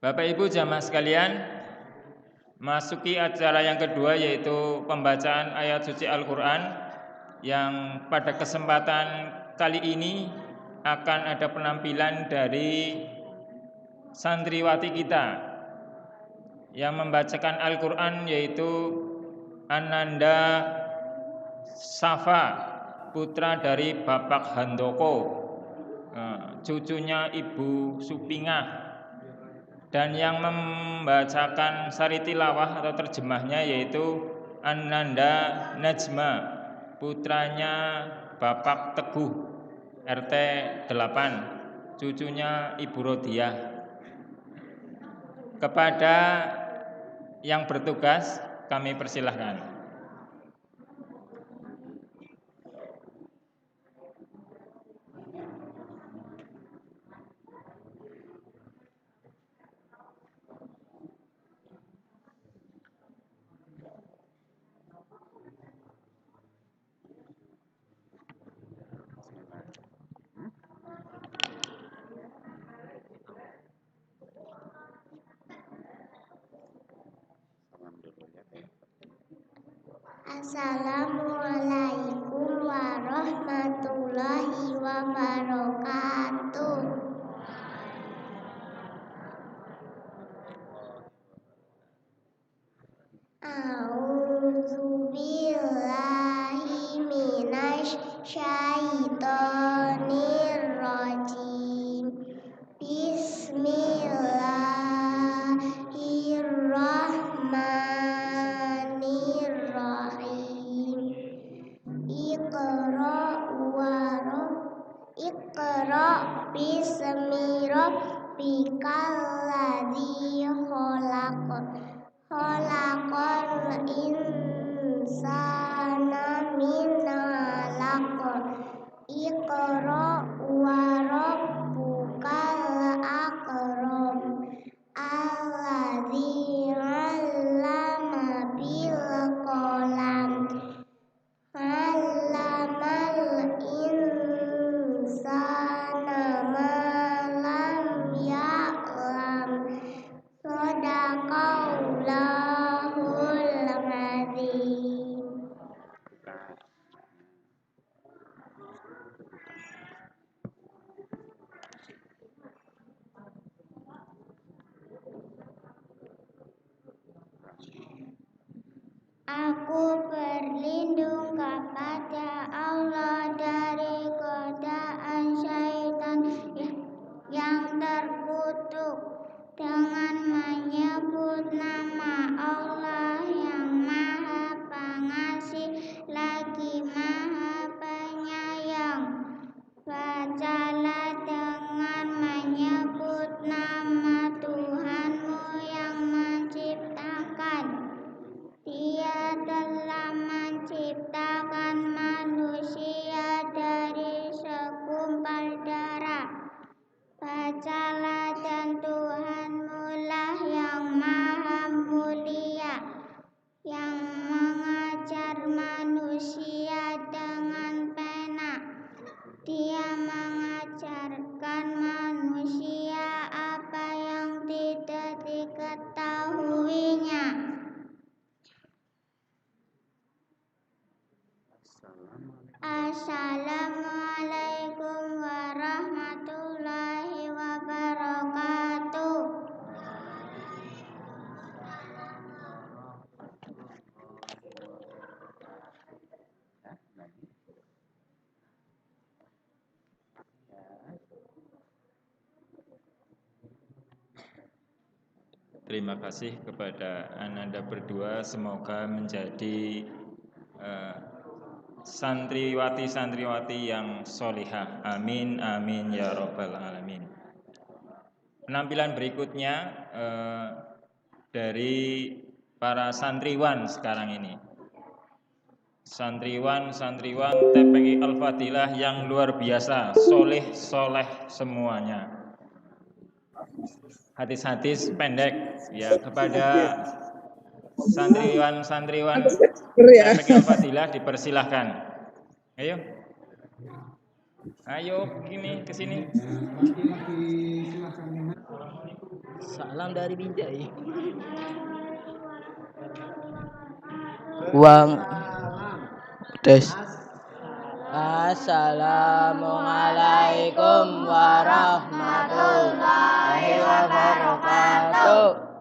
Bapak Ibu jamaah sekalian, masuki acara yang kedua yaitu pembacaan ayat suci Al-Quran, yang pada kesempatan kali ini akan ada penampilan dari santriwati kita yang membacakan Al-Quran, yaitu Ananda Safa, putra dari Bapak Handoko, cucunya Ibu Supingah. Dan yang membacakan sari tilawah atau terjemahnya yaitu Ananda Najma, putranya Bapak Teguh, RT 8, cucunya Ibu Rodiah. Kepada yang bertugas kami persilahkan. Assalamualaikum warahmatullahi wabarakatuh. A'udzubillahi minasy syaithanir rajim. Bismillahirrahmanirrahim. Iqra bismi rabbikal ladzi khalaq. Khalaqal insana min 'alaq. Iqra wa rabbukal akram. Alladzi 'allama bil qalam. 'Allamal insana ma lam ya'lam. Shadaqallahul adzim. Aku berlindung kepada Allah dari godaan syaitan yang terkutuk, dengan menyebut nama Allah yang Maha Pengasih lagi Maha Penyayang. Bacalah dengan menyebut nama Tuhanmu yang menciptakan. Dia telah menciptakan manusia dari segumpal darah. Bacalah, dan Tuhanmu lah yang Maha Mulia, yang mengajar manusia dengan pena. Dia mengajarkan manusia apa yang tidak diketahuinya. Assalamualaikum warahmatullahi wabarakatuh. Terima kasih kepada Ananda berdua, semoga menjadi santriwati-santriwati yang solihah. Amin, amin ya robbal alamin. Penampilan berikutnya dari para santriwan sekarang ini. Santriwan TPI Al-Fadilah yang luar biasa, soleh semuanya. Hadis-hadis pendek ya kepada santriwan TPI Al-Fadilah dipersilahkan. Ayo gini ke sini. Salam dari Binjai. Uang tes. Assalamualaikum warahmatullahi wabarakatuh.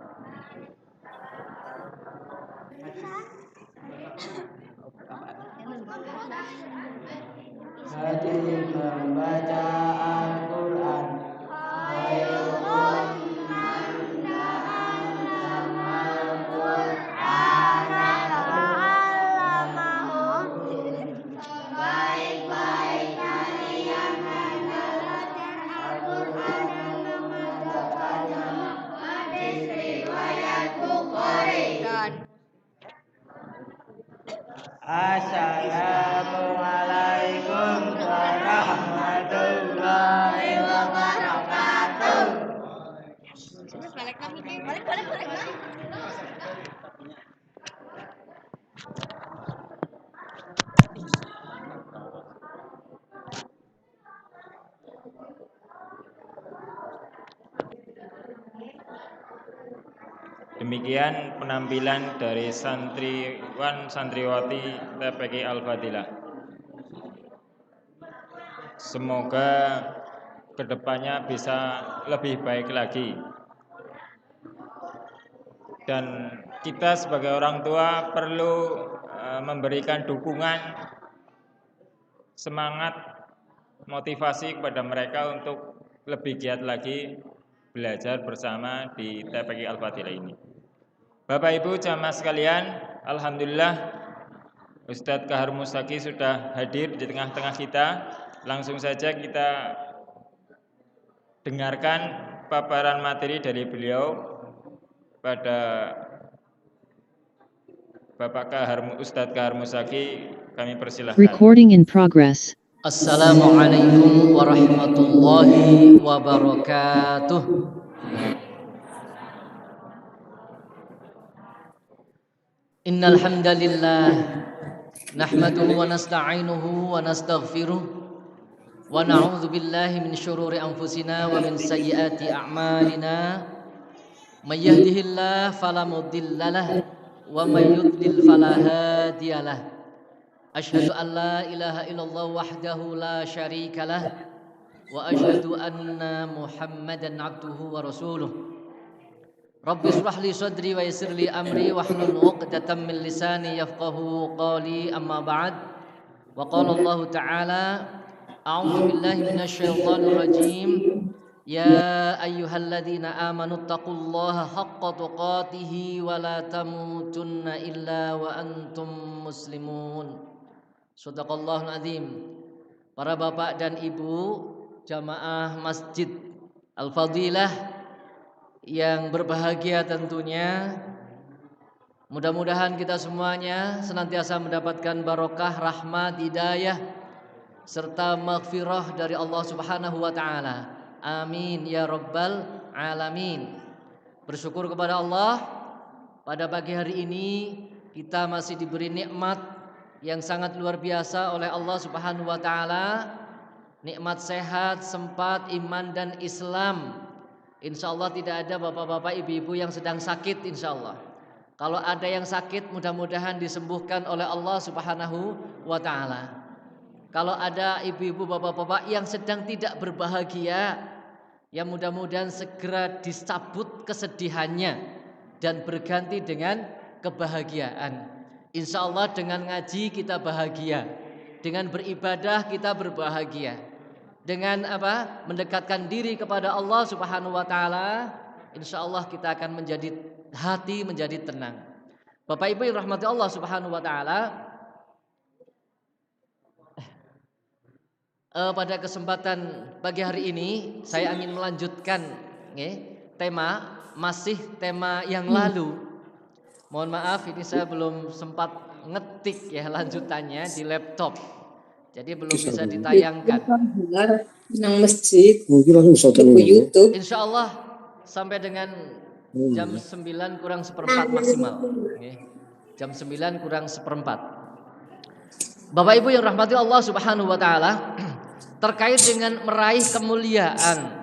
Jadi membaca Al-Quran khairun man ta'allamal Qur'ana wa'allamahu. Baik-baik dari yang mengajarkan Al-Quran dan mengajarkannya. Hadis riwayat Bukhari. Assalamualaikum warahmatullahi wabarakatuh. Demikian penampilan dari santriwan santriwati TPQ Al-Fadilah. Semoga kedepannya bisa lebih baik lagi. Dan kita sebagai orang tua perlu memberikan dukungan, semangat, motivasi kepada mereka untuk lebih giat lagi belajar bersama di TPQ Al-Fadilah ini. Bapak Ibu jamaah sekalian, alhamdulillah Ustadz Kahar Mustaqi sudah hadir di tengah-tengah kita. Langsung saja kita dengarkan paparan materi dari beliau pada Bapak Ustadz Kahar Mustaqi. Kami persilahkan. Recording in progress. Assalamualaikum warahmatullahi wabarakatuh. Innal hamdalillah nahmaduhu wa nasta'inuhu wa nastaghfiruh wa na'udzu billahi min syururi anfusina wa min sayyiati a'malina. May yahdihillahu fala mudhillalah wa may yudlil fala hadiyalah. Asyhadu an la ilaha illallah wahdahu la syarikalah wa asyhadu anna Muhammadan abduhu wa rasuluh. Rabbi shrah li sadri wa yassir li amri wahlul 'uqdatam min lisani yafqahu qawli, amma ba'd. Wa qala Allah ta'ala a'udzu billahi minasy syaithanir rajim. Ya ayyuhalladzina amanu taqullaha haqqa tuqatih wa la tamutunna illa wa antum muslimun. Shadaqallahul azim. Para bapak dan ibu jamaah Masjid Al-Fadilah yang berbahagia tentunya, mudah-mudahan kita semuanya senantiasa mendapatkan barokah, rahmat, hidayah serta maghfirah dari Allah Subhanahu wa taala. Amin ya rabbal alamin. Bersyukur kepada Allah, pada pagi hari ini kita masih diberi nikmat yang sangat luar biasa oleh Allah Subhanahu wa taala. Nikmat sehat, sempat, iman dan Islam. Insya Allah tidak ada bapak-bapak, ibu-ibu yang sedang sakit, insya Allah. Kalau ada yang sakit, mudah-mudahan disembuhkan oleh Allah Subhanahu wa ta'ala. Kalau ada ibu-ibu, bapak-bapak yang sedang tidak berbahagia, yang mudah-mudahan segera dicabut kesedihannya dan berganti dengan kebahagiaan. Insya Allah dengan ngaji kita bahagia, dengan beribadah kita berbahagia. Dengan mendekatkan diri kepada Allah Subhanahu wa taala, insyaallah kita akan hati menjadi tenang. Bapak Ibu yang rahmati Allah Subhanahu wa taala, pada kesempatan pagi hari ini saya ingin melanjutkan tema yang lalu. Mohon maaf ini saya belum sempat ngetik lanjutannya di laptop. Jadi belum bisa ditayangkan. Nang masjid, YouTube. Insya Allah sampai dengan jam 9 kurang seperempat maksimal. Jam 9 kurang seperempat. Bapak Ibu yang rahmati Allah Subhanahu wa taala, terkait dengan meraih kemuliaan.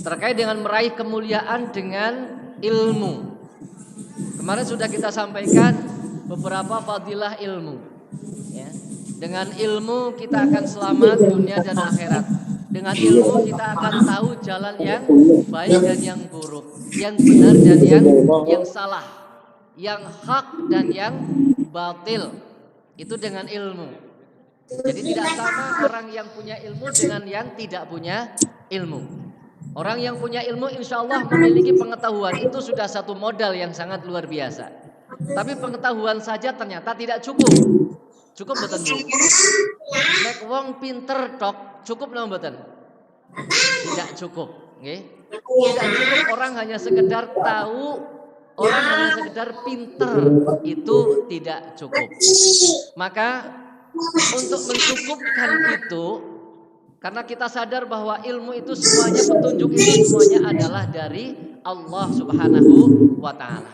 terkait dengan meraih kemuliaan dengan ilmu. Kemarin sudah kita sampaikan beberapa fadilah ilmu. Ya. Dengan ilmu kita akan selamat dunia dan akhirat. Dengan ilmu kita akan tahu jalan yang baik dan yang buruk, yang benar dan yang salah, yang hak dan yang batil. Itu dengan ilmu. Jadi tidak sama orang yang punya ilmu dengan yang tidak punya ilmu. Orang yang punya ilmu insya Allah memiliki pengetahuan, itu sudah satu modal yang sangat luar biasa. Tapi pengetahuan saja ternyata tidak cukup. Cukup betul Bu? Nek wong pinter tok cukup napa mboten? Tidak cukup, nggih. Tidak cukup orang hanya sekedar tahu, orang hanya sekedar pinter, itu tidak cukup. Maka untuk mencukupkan itu, karena kita sadar bahwa ilmu itu semuanya, petunjuk itu semuanya adalah dari Allah Subhanahu wa taala.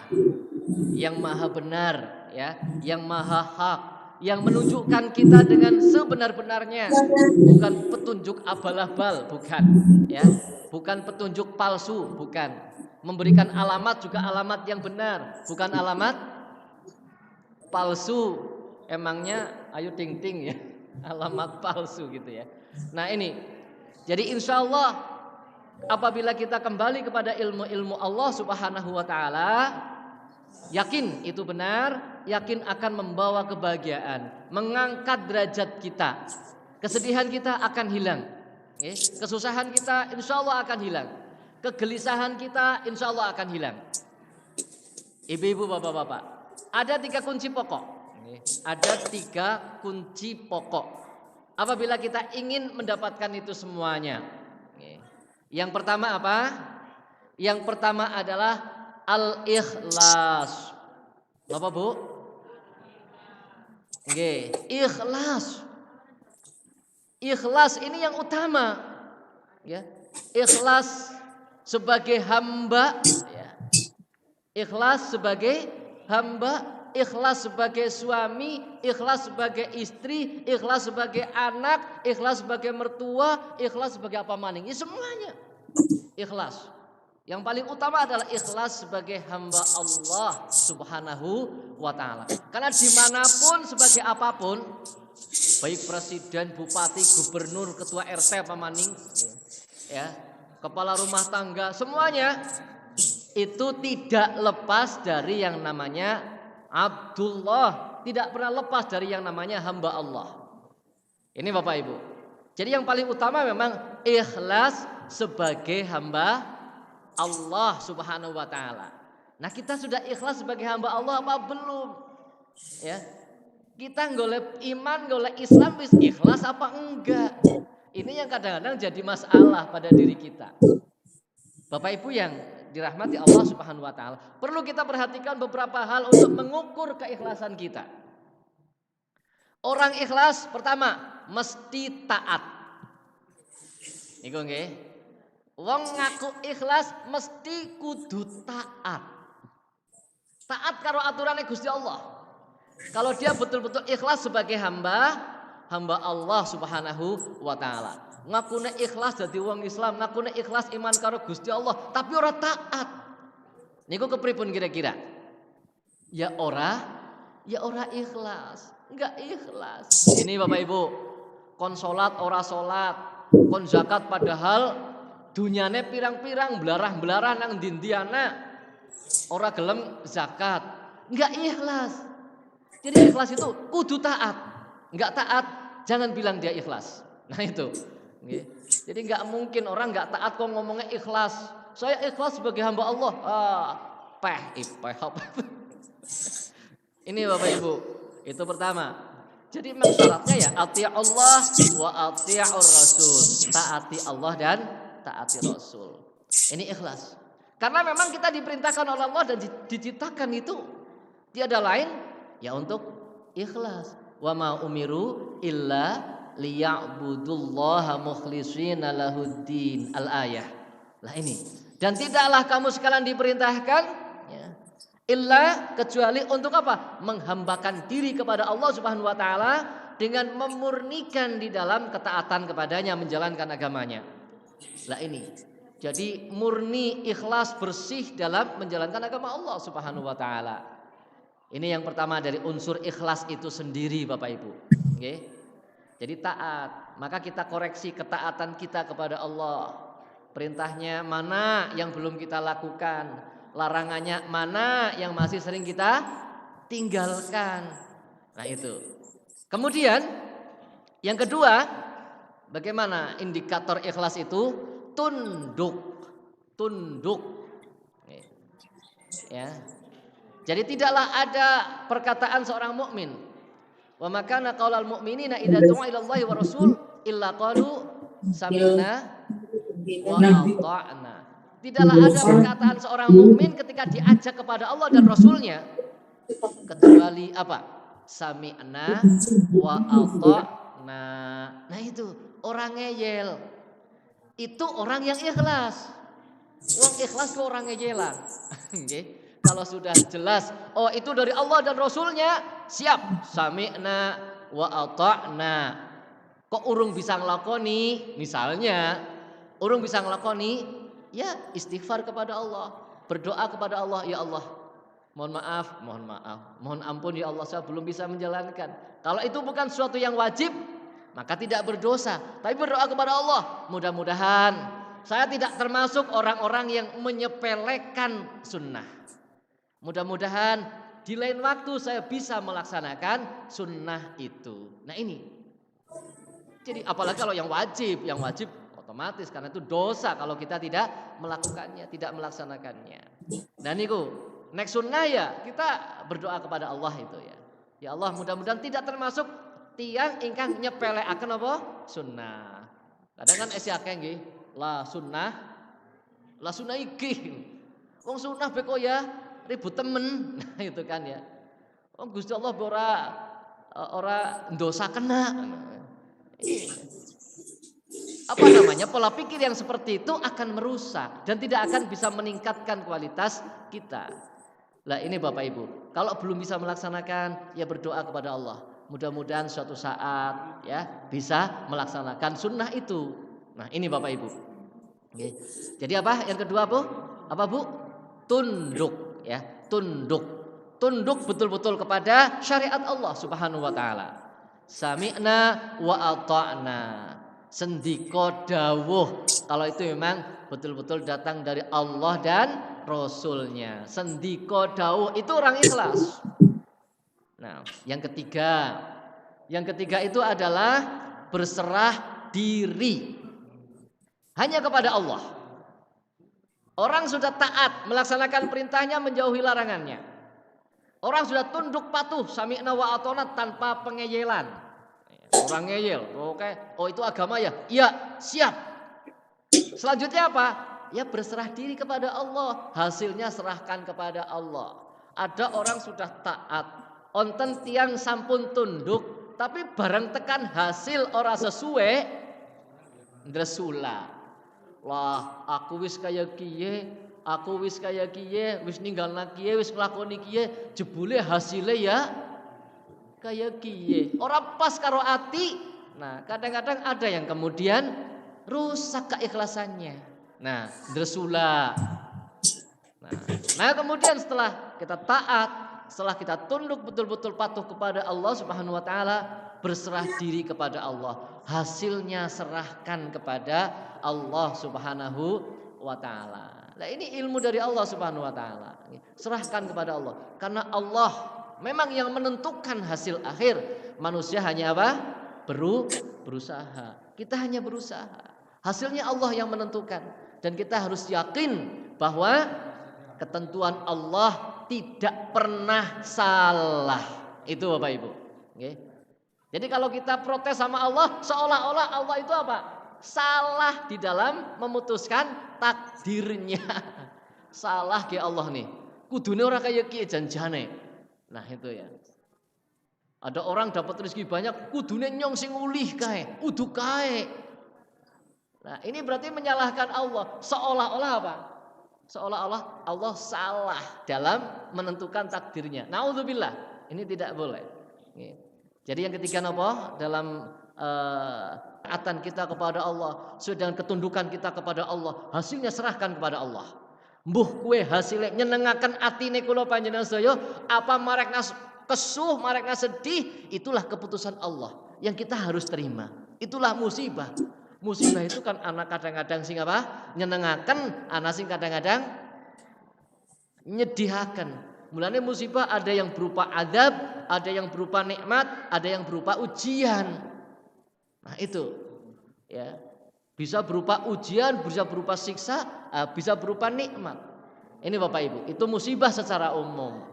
Yang maha benar, ya, yang maha hak, yang menunjukkan kita dengan sebenar-benarnya, bukan petunjuk abal-abal, bukan, ya, bukan petunjuk palsu, bukan. Memberikan alamat juga alamat yang benar, bukan alamat palsu. Emangnya ayo ting-ting ya, alamat palsu gitu ya. Nah ini, jadi insya Allah apabila kita kembali kepada ilmu-ilmu Allah Subhanahu wa taala, yakin itu benar, yakin akan membawa kebahagiaan, mengangkat derajat kita. Kesedihan kita akan hilang, kesusahan kita insya Allah akan hilang, kegelisahan kita insya Allah akan hilang. Ibu-ibu, bapak-bapak, ada 3 kunci pokok. Ada 3 kunci pokok apabila kita ingin mendapatkan itu semuanya. Yang pertama apa? Yang pertama adalah al-ikhlas. Bapak Bu? Oke, ikhlas. Ikhlas ini yang utama, ya. Ikhlas sebagai hamba, ya. Ikhlas sebagai hamba, ikhlas sebagai suami, ikhlas sebagai istri, ikhlas sebagai anak, ikhlas sebagai mertua, ikhlas sebagai apa maning. Ini semuanya ikhlas. Yang paling utama adalah ikhlas sebagai hamba Allah Subhanahu wa ta'ala. Karena dimanapun sebagai apapun, baik presiden, bupati, gubernur, ketua RT, apa maning, ya, kepala rumah tangga, semuanya itu tidak lepas dari yang namanya Abdullah, tidak pernah lepas dari yang namanya hamba Allah. Ini Bapak Ibu. Jadi yang paling utama memang ikhlas sebagai hamba Allah Subhanahu wa taala. Nah, kita sudah ikhlas sebagai hamba Allah apa belum? Ya. Kita golek iman, golek Islam wis ikhlas apa enggak? Ini yang kadang-kadang jadi masalah pada diri kita. Bapak Ibu yang dirahmati Allah Subhanahu wa taala, perlu kita perhatikan beberapa hal untuk mengukur keikhlasan kita. Orang ikhlas pertama mesti taat. Niku nggih. Wong ngaku ikhlas mesti kudu taat. Taat karo aturannya Gusti Allah. Kalau dia betul-betul ikhlas sebagai hamba Allah Subhanahu wa taala. Ngakune ikhlas dadi wong Islam, ngakune ikhlas iman karo Gusti Allah, tapi ora taat. Niku kepripun kira-kira? Ya ora ikhlas, enggak ikhlas. Ini Bapak Ibu, kon salat ora salat, kon zakat padahal dunyane pirang-pirang belarah-belarah nang dindiana, ora gelem zakat, enggak ikhlas. Jadi ikhlas itu kudu taat. Enggak taat, jangan bilang dia ikhlas. Nah itu. Jadi nggak mungkin orang nggak taat kok ngomongnya ikhlas. Saya ikhlas sebagai hamba Allah. Ini Bapak Ibu, itu pertama. Jadi memang syaratnya ya ati Allah wa ati'ur Rasul. Taati Allah dan taati Rasul. Ini ikhlas. Karena memang kita diperintahkan oleh Allah dan diciptakan itu tiada lain ya untuk ikhlas. Wa ma umiru illa liya'budullaha mukhlishina lahuddin, al-ayah. Lah ini. Dan tidaklah kamu sekalian diperintahkan ya, illa kecuali untuk apa? Menghambakan diri kepada Allah Subhanahu wa taala dengan memurnikan di dalam ketaatan kepadanya, menjalankan agamanya. Lah ini. Jadi murni, ikhlas, bersih dalam menjalankan agama Allah Subhanahu wa taala. Ini yang pertama dari unsur ikhlas itu sendiri Bapak Ibu. Oke. Jadi taat, maka kita koreksi ketaatan kita kepada Allah. Perintahnya mana yang belum kita lakukan, larangannya mana yang masih sering kita tinggalkan. Nah itu. Kemudian yang kedua, bagaimana indikator ikhlas itu? Tunduk. Ya. Jadi tidaklah ada perkataan seorang mukmin, wa makana qaulal mu'minina idza du'a ila Allahi wa rasul illa qalu sami'na wa ata'na. Tidaklah ada perkataan seorang mukmin ketika diajak kepada Allah dan Rasulnya kecuali apa? Sami'na wa ata'na. Nah itu orang ngeyel. Itu orang yang ikhlas. Orang ikhlas ke orang ngeyelan. Okay. Kalau sudah jelas, oh itu dari Allah dan Rasulnya, siap. Sami'na wa ata'na. Kok urung bisa ngelakoni? Misalnya, urung bisa ngelakoni, ya istighfar kepada Allah, berdoa kepada Allah, ya Allah, mohon maaf, mohon ampun ya Allah, saya belum bisa menjalankan. Kalau itu bukan sesuatu yang wajib, maka tidak berdosa, tapi berdoa kepada Allah. Mudah-mudahan saya tidak termasuk orang-orang yang menyepelekan sunnah. Mudah-mudahan di lain waktu saya bisa melaksanakan sunnah itu. Nah ini. Jadi apalagi kalau yang wajib otomatis karena itu dosa kalau kita tidak melakukannya, tidak melaksanakannya. Dan itu next sunnah ya kita berdoa kepada Allah itu ya. Ya Allah mudah-mudahan tidak termasuk tiang ingkang nyepelekaken apa? Sunnah. Kadang kan esi akeh nggih, la sunnah iki. Wong sunnah beko ya ribut temen. Nah itu kan ya. Wong Gusti Allah ora ndosa kena. Apa namanya? Pola pikir yang seperti itu akan merusak dan tidak akan bisa meningkatkan kualitas kita. Lah ini Bapak Ibu, kalau belum bisa melaksanakan ya berdoa kepada Allah. Mudah-mudahan suatu saat ya bisa melaksanakan sunnah itu. Nah ini Bapak Ibu. Oke. Jadi apa? Yang kedua Bu? Apa Bu? Tunduk ya, tunduk betul-betul kepada syariat Allah Subhanahu wa taala. Sami'na wa ata'na. Sendika dawuh. Kalau itu memang betul-betul datang dari Allah dan Rasulnya. Sendika dawuh itu orang ikhlas. Nah, yang ketiga itu adalah berserah diri hanya kepada Allah. Orang sudah taat melaksanakan perintahnya, menjauhi larangannya. Orang sudah tunduk patuh sami'na wa ata'na tanpa pengeyelan. Orang ngeyel, oke, oh itu agama ya? Iya, siap. Selanjutnya apa? Ya berserah diri kepada Allah. Hasilnya serahkan kepada Allah. Ada orang sudah taat, onten tiang sampun tunduk, tapi barang tekan hasil ora sesuai, ndresula. Lah, aku wis kaya kiye, wis ninggalna kiye, wis nglakoni kiye, jebule hasilnya ya kaya kiye. Ora pas karo ati. Nah, kadang-kadang ada yang kemudian rusak keikhlasannya. Nah, ndresula. Nah, kemudian setelah kita taat, setelah kita tunduk betul-betul patuh kepada Allah Subhanahu wa taala, berserah diri kepada Allah. Hasilnya serahkan kepada Allah Subhanahu wa taala. Nah, ini ilmu dari Allah Subhanahu wa taala. Serahkan kepada Allah. Karena Allah memang yang menentukan hasil akhir. Manusia hanya apa? Berusaha. Kita hanya berusaha. Hasilnya Allah yang menentukan. Dan kita harus yakin bahwa ketentuan Allah tidak pernah salah. Itu Bapak Ibu. Okay. Jadi kalau kita protes sama Allah, seolah-olah Allah itu apa? Salah di dalam memutuskan takdirnya. Salah ke Allah nih. Kudune ora kaya kiye janjane. Nah itu ya. Ada orang dapat rezeki banyak, kudune nyong sing ulih kae, udu kae. Nah, ini berarti menyalahkan Allah. Seolah-olah apa? Seolah-olah Allah salah dalam menentukan takdirnya. Naudzubillah. Ini tidak boleh. Jadi yang ketiga apa? Dalam taatan kita kepada Allah, sesuai dengan ketundukan kita kepada Allah, hasilnya serahkan kepada Allah. Mbuh kue hasilnya nyenengaken atine kula panjenengan sedaya, apa marekna kesuh, marekna sedih, itulah keputusan Allah yang kita harus terima. Itulah musibah. Musibah itu kan anak kadang-kadang sing apa? Nyenengaken, anak sing kadang-kadang nyedihaken. Mulane musibah ada yang berupa adab, ada yang berupa nikmat, ada yang berupa ujian. Nah itu ya, bisa berupa ujian, bisa berupa siksa, bisa berupa nikmat. Ini Bapak Ibu, itu musibah secara umum.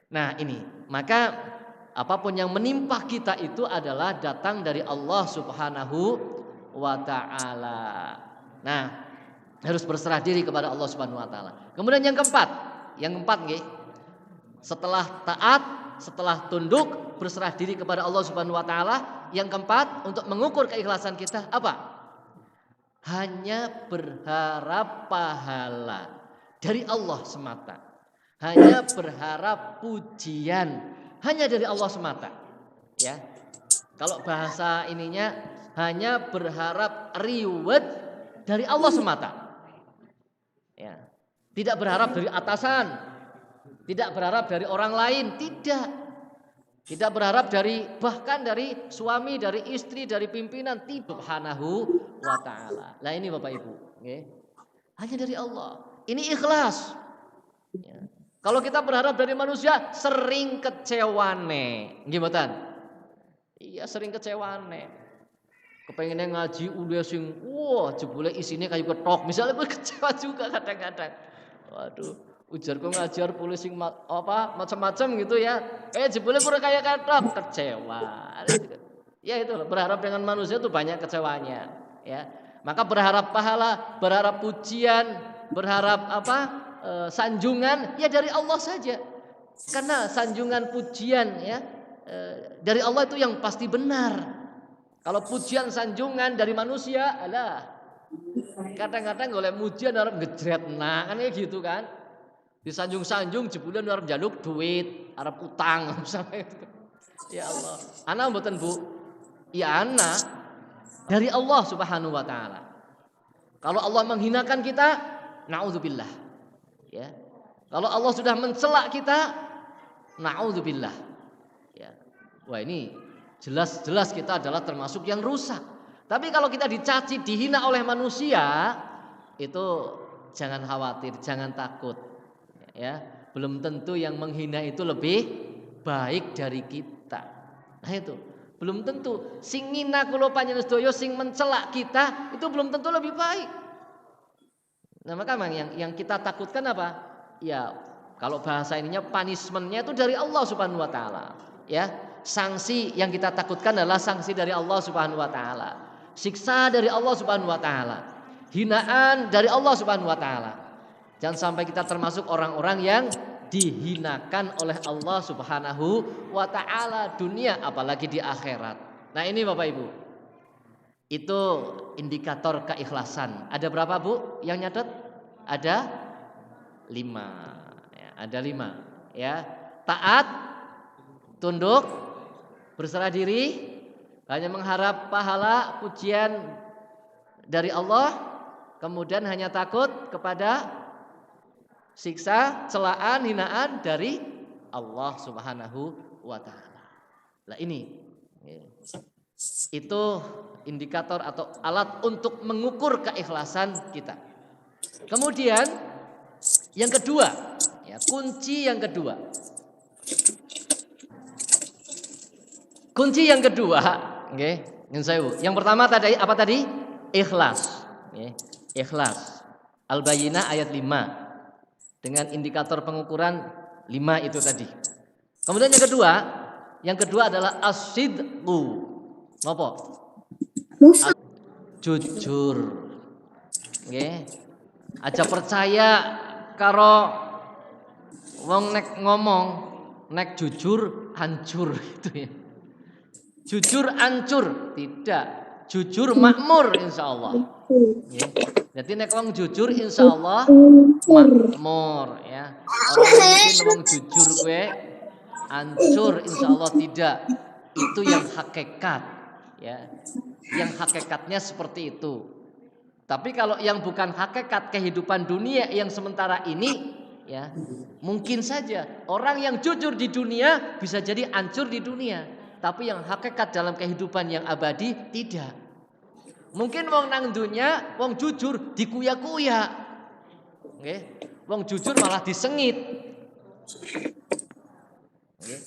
Nah ini, maka apapun yang menimpa kita itu adalah datang dari Allah Subhanahu wa ta'ala. Nah, harus berserah diri kepada Allah Subhanahu wa ta'ala. Kemudian yang keempat nggih. Setelah taat, setelah tunduk, berserah diri kepada Allah Subhanahu wa ta'ala, yang keempat untuk mengukur keikhlasan kita apa? Hanya berharap pahala dari Allah semata. Hanya berharap pujian hanya dari Allah semata. Ya. Kalau bahasa ininya hanya berharap reward dari Allah semata. Ya. Tidak berharap dari atasan, tidak berharap dari orang lain, tidak. Tidak berharap dari bahkan dari suami, dari istri, dari pimpinan, subhanahu wa ta'ala. Lah ini Bapak Ibu, okay. Hanya dari Allah. Ini ikhlas. Ya. Kalau kita berharap dari manusia sering kecewane, gimana? Iya sering kecewane. Kepengennya ngaji udah sing, wah jebule isinya kayak ketok. Misalnya gue kecewa juga kadang-kadang. Waduh, ujarku ngajar polisi apa macam-macam gitu ya. Jebule kurang kayak ketok, kecewa. Ya itu berharap dengan manusia itu banyak kecewanya. Ya, maka berharap pahala, berharap pujian, berharap apa? Sanjungan ya dari Allah saja. Karena sanjungan pujian ya dari Allah itu yang pasti benar. Kalau pujian sanjungan dari manusia, alah kadang-kadang oleh pujian orang ngejret nah kan gitu kan. Disanjung-sanjung jebulan orang jaluk duit, arep utang misalnya gitu. Ya Allah, ana mboten Bu. Ya ana dari Allah Subhanahu wa taala. Kalau Allah menghinakan kita, naudzubillah. Ya. Kalau Allah sudah mencela kita, naudzubillah. Ya. Wah ini jelas-jelas kita adalah termasuk yang rusak. Tapi kalau kita dicaci, dihina oleh manusia, itu jangan khawatir, jangan takut. Ya, belum tentu yang menghina itu lebih baik dari kita. Nah itu, belum tentu. Sing ngina kula panjenengan sedaya, sing mencela kita, itu belum tentu lebih baik. Nah maka yang kita takutkan apa? Ya kalau bahasa ininya punishment-nya itu dari Allah Subhanahu wa taala. Ya, sanksi yang kita takutkan adalah sanksi dari Allah Subhanahu wa taala. Siksa dari Allah Subhanahu wa taala. Hinaan dari Allah Subhanahu wa taala. Jangan sampai kita termasuk orang-orang yang dihinakan oleh Allah Subhanahu wa taala dunia apalagi di akhirat. Nah, ini Bapak Ibu. Itu indikator keikhlasan. Ada berapa Bu yang nyatet? Ada 5. Ya, ada 5. Ya, taat, tunduk, berserah diri, hanya mengharap pahala, pujian dari Allah, kemudian hanya takut kepada siksa, celaan, hinaan dari Allah Subhanahu wa taala. Lah ini itu indikator atau alat untuk mengukur keikhlasan kita. Kemudian yang kedua, ya, kunci yang kedua. Kunci yang kedua, nggih, yang pertama tadi apa tadi? Ikhlas, nggih. Ikhlas. Al-Bayyinah ayat 5. Dengan indikator pengukuran 5 itu tadi. Kemudian yang kedua adalah as-sidqu. Napa? Jujur. Nggih. Aja percaya karo wong nek ngomong nek jujur hancur gitu ya. Jujur hancur, tidak. Jujur makmur insyaallah. Nggih. Jadi nek wong jujur insyaallah makmur ya. Orang mungkin wong jujur kowe hancur insyaallah tidak. Itu yang hakikat. ya, yang hakikatnya seperti itu. Tapi kalau yang bukan hakikat kehidupan dunia yang sementara ini, ya, mungkin saja orang yang jujur di dunia bisa jadi hancur di dunia. Tapi yang hakikat dalam kehidupan yang abadi tidak. Mungkin wong nang dunia, wong jujur dikuya-kuya. Nggih. Wong jujur malah disengit. Nggih.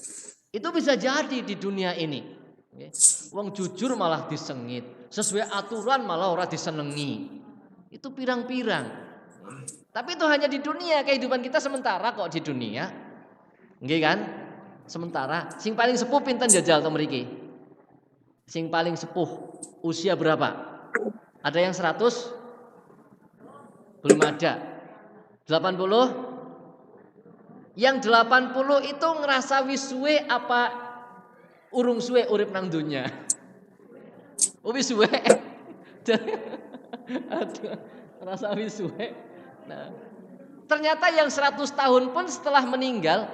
Itu bisa jadi di dunia ini. Nggih. Wong jujur malah disengit. Sesuai aturan malah ora disenengi. Itu pirang-pirang. Tapi itu hanya di dunia, kehidupan kita sementara kok di dunia. Nggih kan? Sementara. Sing paling sepuh pinten jajal to mriki? Sing paling sepuh usia berapa? Ada yang 100? Belum ada. 80? Yang 80 itu ngerasa wis suwe apa urung suwe urip nang dunya? Wis suwe. Aduh, ngerasa wis suwe. Nah, ternyata yang 100 tahun pun setelah meninggal,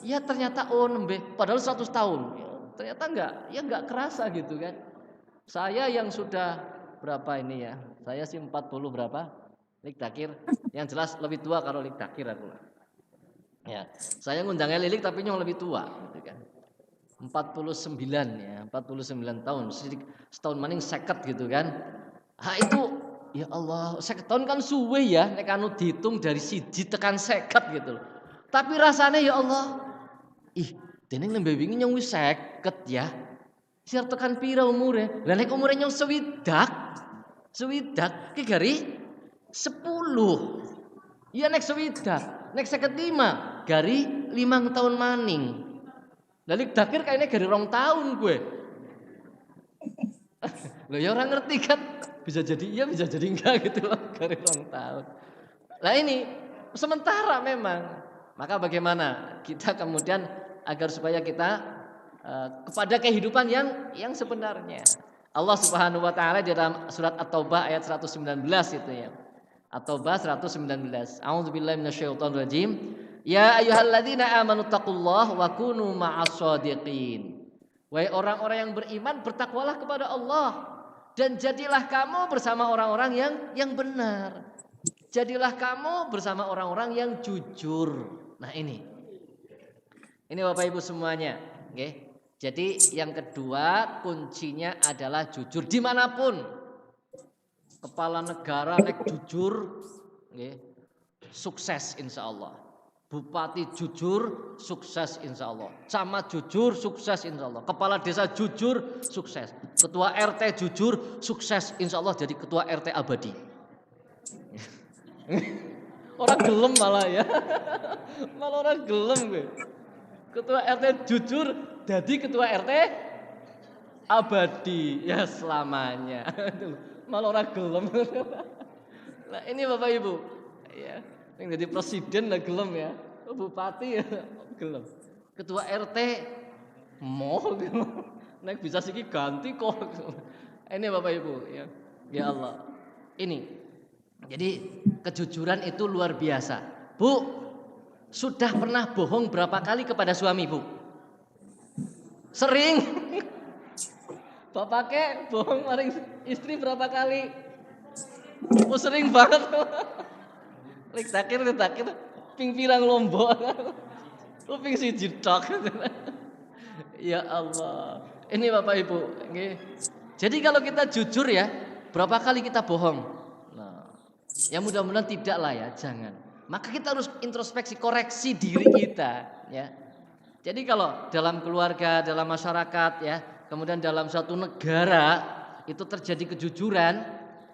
ya ternyata oh nembe padahal 100 tahun. Ya, ternyata enggak kerasa gitu kan. Saya yang sudah berapa ini ya? Saya sih 40 berapa? Lik Dakir. Yang jelas lebih tua kalau Lik Dakir aku. Ya, saya ngundangnya Lilik tapi yang lebih tua gitu kan. 49 ya, 49 tahun. Setahun maning 50 gitu kan. Itu ya Allah, 50 tahun kan suwe ya nek anu dihitung dari siji tekan 50 gitu. Tapi rasanya ya Allah, dene nembe wingi nyong wis 50 ya. Sir tekan pira umure? Lah nek umure nyong sewidak ki gari 10. Ya nek sewidak, nek 55 gari 5 tahun maning. Lalu Dakir kayaknya gari 2 tahun gue. Loh ya orang ngerti kan, bisa jadi iya bisa jadi enggak gitu loh, gari 2 tahun. Nah ini sementara memang. Maka bagaimana kita kemudian agar supaya kita kepada kehidupan yang sebenarnya. Allah Subhanahu wa taala di dalam surat At-Taubah ayat 119 itu ya. At-Taubah 119. A'udzubillahi minasyaitonirrajim. Ya ayyuhalladzina amanu taqullaha wa kunu ma'as-shadiqin. Wahai orang-orang yang beriman, bertakwalah kepada Allah dan jadilah kamu bersama orang-orang yang benar. Jadilah kamu bersama orang-orang yang jujur. Nah ini Bapak Ibu semuanya, okay? Jadi yang kedua kuncinya adalah jujur dimanapun. Kepala negara nek jujur, okay? Sukses insya Allah. Bupati jujur, sukses insya Allah. Camat jujur, sukses insya Allah. Kepala desa jujur, sukses. Ketua RT jujur, sukses insya Allah jadi ketua RT abadi. Orang gelem malah ya. Malah orang gelem gue. Ketua RT jujur, jadi ketua RT abadi. Ya selamanya. Malah orang gelem. Nah ini Bapak Ibu. Ya. Yang jadi presiden lah gelem ya, bupati ya gelem, ketua RT mau gelem, naik bisa sih ganti kok. Ini Bapak Ibu ya Allah. Ini jadi kejujuran itu luar biasa. Bu, sudah pernah bohong berapa kali kepada suami Bu? Sering. Bapaknya bohong maring istri berapa kali? Oh sering banget. Lik Dakir ping pirang lombok. Lu ping siji tok. Ya Allah. Ini Bapak Ibu, nggih. Jadi kalau kita jujur ya, berapa kali kita bohong? Nah, ya mudah-mudahan tidak lah ya, jangan. Maka kita harus introspeksi, koreksi diri kita, ya. Jadi kalau dalam keluarga, dalam masyarakat ya, kemudian dalam suatu negara itu terjadi kejujuran,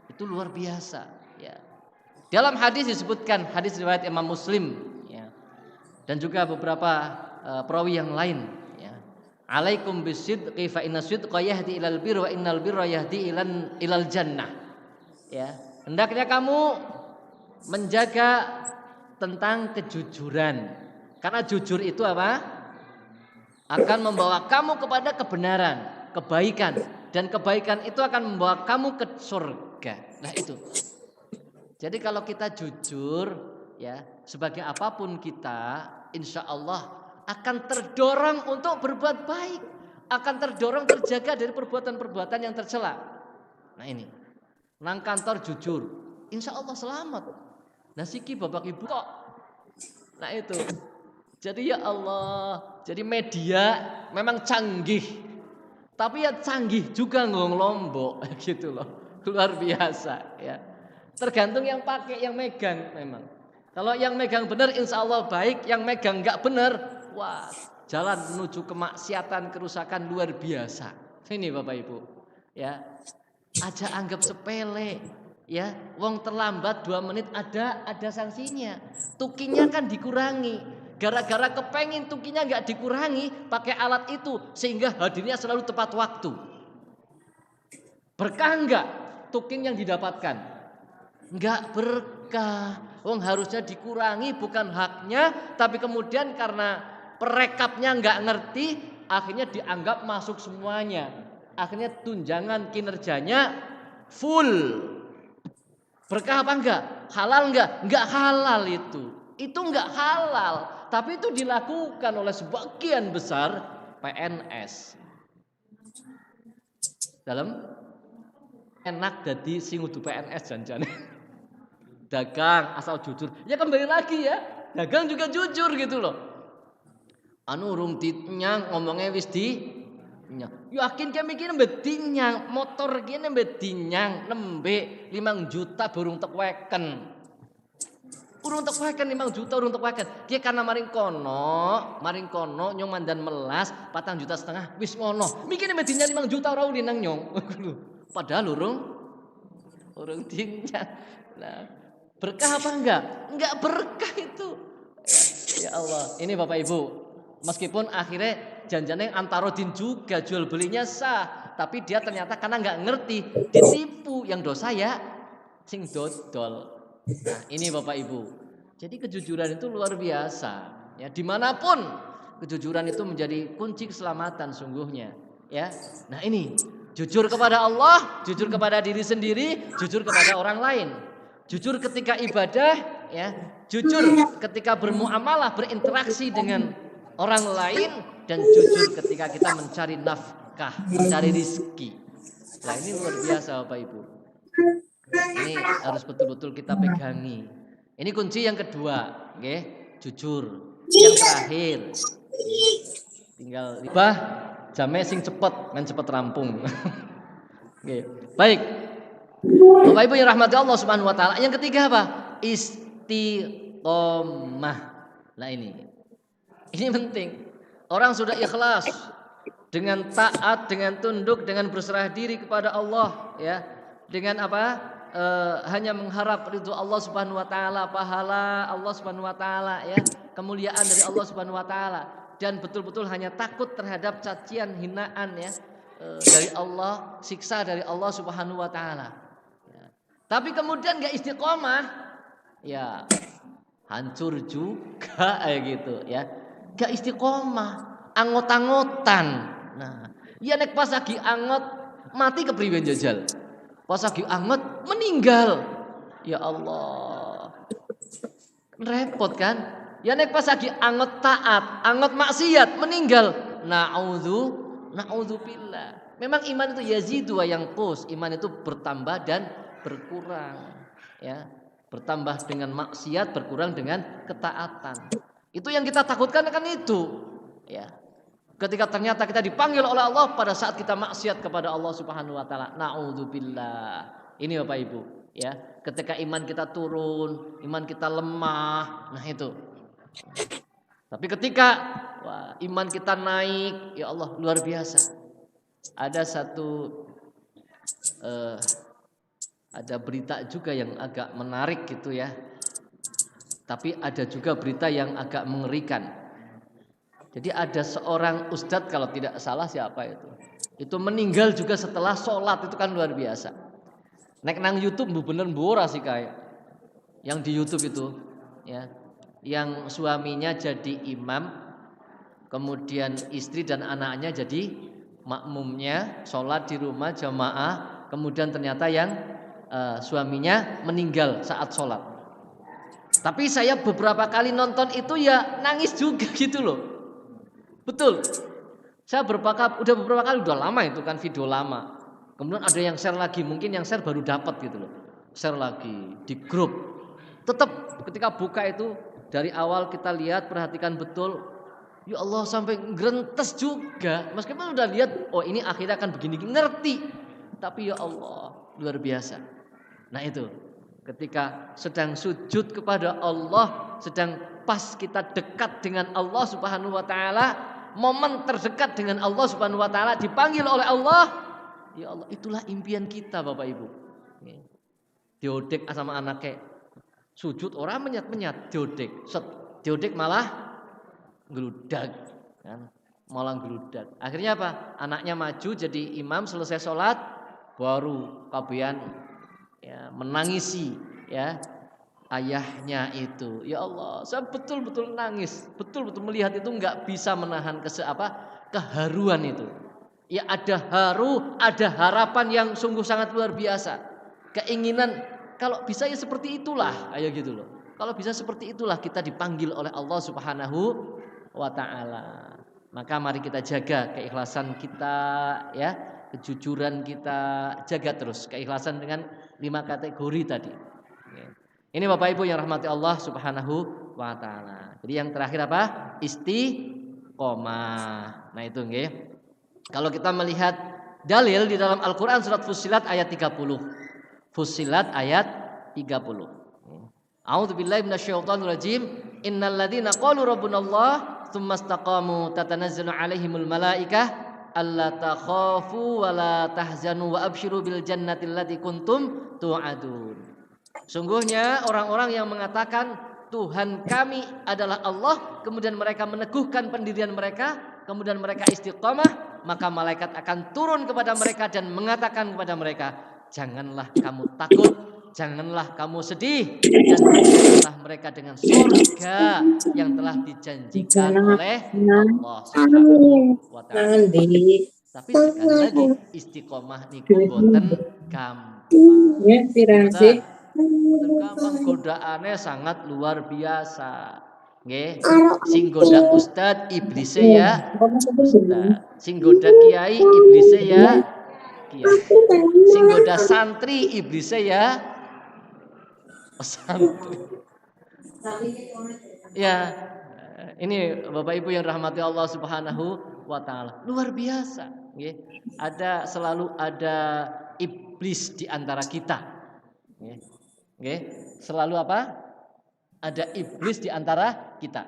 itu luar biasa, ya. Dalam hadis disebutkan, hadis riwayat Imam Muslim ya, dan juga beberapa perawi yang lain ya. Alaikum bisidqi fa inna sidqa yahdi ilal birri wa innal birra yahdi ilal jannah. Ya, hendaknya kamu menjaga tentang kejujuran. Karena jujur itu apa? Akan membawa kamu kepada kebenaran, kebaikan, dan kebaikan itu akan membawa kamu ke surga. Nah, itu. Jadi kalau kita jujur ya, sebagai apapun kita, insya Allah akan terdorong untuk berbuat baik, akan terdorong terjaga dari perbuatan-perbuatan yang tercela. Nah ini, nang kantor jujur, insya Allah selamat. Nah siki bapak ibu kok. Nah itu, jadi ya Allah, jadi media memang canggih, tapi ya canggih juga ngelombok gitu loh, luar biasa ya. Tergantung yang pakai, yang megang memang. Kalau yang megang benar, insya Allah baik. Yang megang nggak benar, wah jalan menuju kemaksiatan, kerusakan luar biasa. Ini Bapak Ibu, ya aja anggap sepele, ya. Wong terlambat 2 menit ada sanksinya. Tukinya kan dikurangi. Gara-gara kepengin tukinya nggak dikurangi, pakai alat itu sehingga hadirnya selalu tepat waktu. Berkah nggak tuking yang didapatkan? Nggak berkah. Wong harusnya dikurangi, bukan haknya, tapi kemudian karena perekapnya nggak ngerti, akhirnya dianggap masuk semuanya. Akhirnya tunjangan kinerjanya full. Berkah apa enggak? Halal enggak? Enggak halal itu. Itu enggak halal, tapi itu dilakukan oleh sebagian besar PNS. Dalam enak jadi sing kudu PNS janjane. Dagang asal jujur. Ya kembali lagi ya. Dagang juga jujur gitu loh. Anu urung dinyang ngomongnya wis di nyang. Yakin kaya mikir nembe dinyang, motor kene nembe dinyang, nembe 5 juta burung tekweken. Urung tekweken 5 juta urung tekweken. Ki karena maring kono nyong mandan melas 4,5 juta wis ngono. Mikir nembe dinyang 5 juta ora uli nang nyong. Padahal urung dinyang. Nah, berkah apa enggak? Enggak berkah itu. Ya Allah, ini Bapak Ibu. Meskipun akhirnya janjane antarodin juga jual belinya sah, tapi dia ternyata karena nggak ngerti ditipu, yang dosa ya sing dodol. Nah ini Bapak Ibu, jadi kejujuran itu luar biasa ya, dimanapun kejujuran itu menjadi kunci keselamatan sungguhnya ya. Nah ini jujur kepada Allah, jujur kepada diri sendiri, jujur kepada orang lain, jujur ketika ibadah ya, jujur ketika bermuamalah, berinteraksi dengan orang lain, dan jujur ketika kita mencari nafkah, mencari rizki. Nah ini luar biasa Bapak Ibu. Ini harus betul-betul kita pegangi. Ini kunci yang kedua, okay? Jujur. Yang terakhir, tinggal bah jame sing cepet, men cepet rampung. Okay. Baik, Bapak Ibu yang rahmati Allah Subhanahu Wa Taala. Yang ketiga apa? Istiqomah. Nah ini penting. Orang sudah ikhlas dengan taat, dengan tunduk, dengan berserah diri kepada Allah, ya, dengan apa? Hanya mengharap ridho Allah Subhanahu Wa Taala, pahala Allah Subhanahu Wa Taala, ya, kemuliaan dari Allah Subhanahu Wa Taala, dan betul-betul hanya takut terhadap cacian, hinaan, ya, dari Allah, siksa dari Allah Subhanahu Wa Taala. Ya. Tapi kemudian nggak istiqomah, ya, hancur juga, gitu, ya. Gak istiqomah, angot-angotan. Nah, ya nek pas lagi angot mati kepriwe jajal. Pas lagi angot meninggal. Ya Allah. Repot kan? Ya nek pas lagi angot taat, angot maksiat meninggal. Na'udzubillah. Memang iman itu yazidu wa yanqus. Iman itu bertambah dan berkurang. Ya, bertambah dengan maksiat, berkurang dengan ketaatan. Itu yang kita takutkan kan itu, ya. Ketika ternyata kita dipanggil oleh Allah pada saat kita maksiat kepada Allah Subhanahu Wa Taala, naudzubillah. Ini Bapak Ibu, ya. Ketika iman kita turun, iman kita lemah, nah itu. Tapi ketika iman kita naik, ya Allah luar biasa. Ada ada berita juga yang agak menarik gitu ya. Tapi ada juga berita yang agak mengerikan. Jadi ada seorang ustadz, kalau tidak salah siapa itu meninggal juga setelah sholat. Itu kan luar biasa. Nek nang YouTube bener mbora sih kayak yang di YouTube itu, ya, yang suaminya jadi imam, kemudian istri dan anaknya jadi makmumnya, sholat di rumah jamaah, kemudian ternyata yang suaminya meninggal saat sholat. Tapi saya beberapa kali nonton itu ya nangis juga gitu loh. Betul. Saya udah beberapa kali, udah lama itu kan video lama. Kemudian ada yang share lagi, mungkin yang share baru dapat gitu loh. Share lagi di grup. Tetap ketika buka itu dari awal kita lihat, perhatikan betul. Ya Allah, sampai ngerentes juga. Meskipun udah lihat, oh ini akhirnya akan begini, ngerti. Tapi ya Allah, luar biasa. Nah itu, ketika sedang sujud kepada Allah, sedang pas kita dekat dengan Allah Subhanahu wa taala, momen terdekat dengan Allah Subhanahu wa taala, dipanggil oleh Allah. Ya Allah, itulah impian kita Bapak Ibu. Diodek sama anaknya. Sujud orang menyat-menyat, diodek malah geludak kan, malah geludak. Akhirnya apa? Anaknya maju jadi imam, selesai sholat baru kabian ya, menangisi ya ayahnya itu. Ya Allah, saya betul-betul nangis, betul-betul melihat itu, nggak bisa menahan keharuan itu. Ya ada haru, ada harapan yang sungguh sangat luar biasa. Keinginan kalau bisa ya seperti itulah, ayo gitu loh. Kalau bisa seperti itulah kita dipanggil oleh Allah Subhanahu wa ta'ala. Maka mari kita jaga keikhlasan kita ya, kejujuran kita, jaga terus keikhlasan dengan 5 kategori tadi. Ini Bapak Ibu yang rahmati Allah Subhanahu wa ta'ala. Jadi yang terakhir apa? Istiqomah. Nah itu nggih. Kalau kita melihat dalil di dalam Al-Qur'an surat Fussilat ayat 30. Fussilat ayat 30. A'udzubillahi minasyaitonir rajim. Innal ladzina qalu rabbunallah tsumma istaqamu tatanazzalu 'alaihimul malaikah alla takhafu wa la tahzanu wa absyiru bil jannati allati kuntum tu'adun. Sungguhnya orang-orang yang mengatakan Tuhan kami adalah Allah, kemudian mereka meneguhkan pendirian mereka, kemudian mereka istiqomah, maka malaikat akan turun kepada mereka dan mengatakan kepada mereka, janganlah kamu takut, janganlah kamu sedih, dan berikanlah mereka dengan surga yang telah dijanjikan oleh Allah Subhanahu wa ta'ala. Tapi sekali lagi, istiqomah niku boten gampang. Boten gampang, godaannya sangat luar biasa. Nggih, sing goda ustad iblise ya ustad, sing goda kiai iblise ya kiai, sing goda santri iblise ya santri. Ya, ini Bapak Ibu yang rahmati Allah Subhanahu wa taala. Luar biasa, nggih. Selalu ada iblis di antara kita. Nggih. Selalu apa? Ada iblis di antara kita.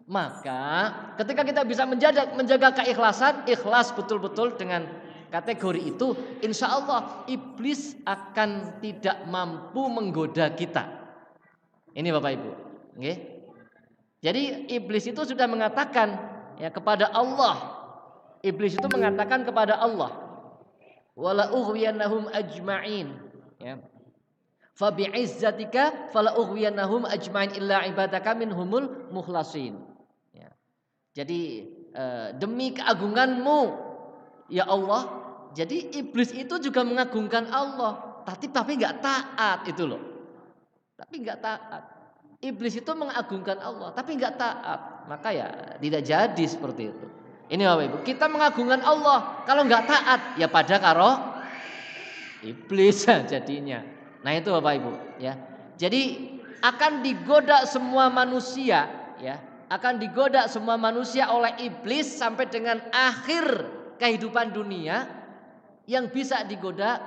Maka ketika kita bisa menjaga keikhlasan, ikhlas betul-betul dengan kategori itu, insya Allah iblis akan tidak mampu menggoda kita. Ini Bapak Ibu. Okay? Jadi iblis itu sudah mengatakan ya kepada Allah. Iblis itu mengatakan kepada Allah, wala ughwiyannahum ajma'in. Ya. Fa bi'izzatika fala ughwiyannahum ajma'in illa ibadaka minhumul mukhlasin. Ya. Jadi demi keagunganmu ya Allah. Jadi iblis itu juga mengagungkan Allah, tapi enggak taat itu loh. Tapi enggak taat. Iblis itu mengagungkan Allah, tapi enggak taat. Maka ya tidak jadi seperti itu. Ini Bapak Ibu, kita mengagungkan Allah, kalau enggak taat ya pada karo iblis jadinya. Nah itu Bapak Ibu ya. Jadi akan digoda semua manusia ya, akan digoda semua manusia oleh iblis sampai dengan akhir kehidupan dunia. Yang bisa digoda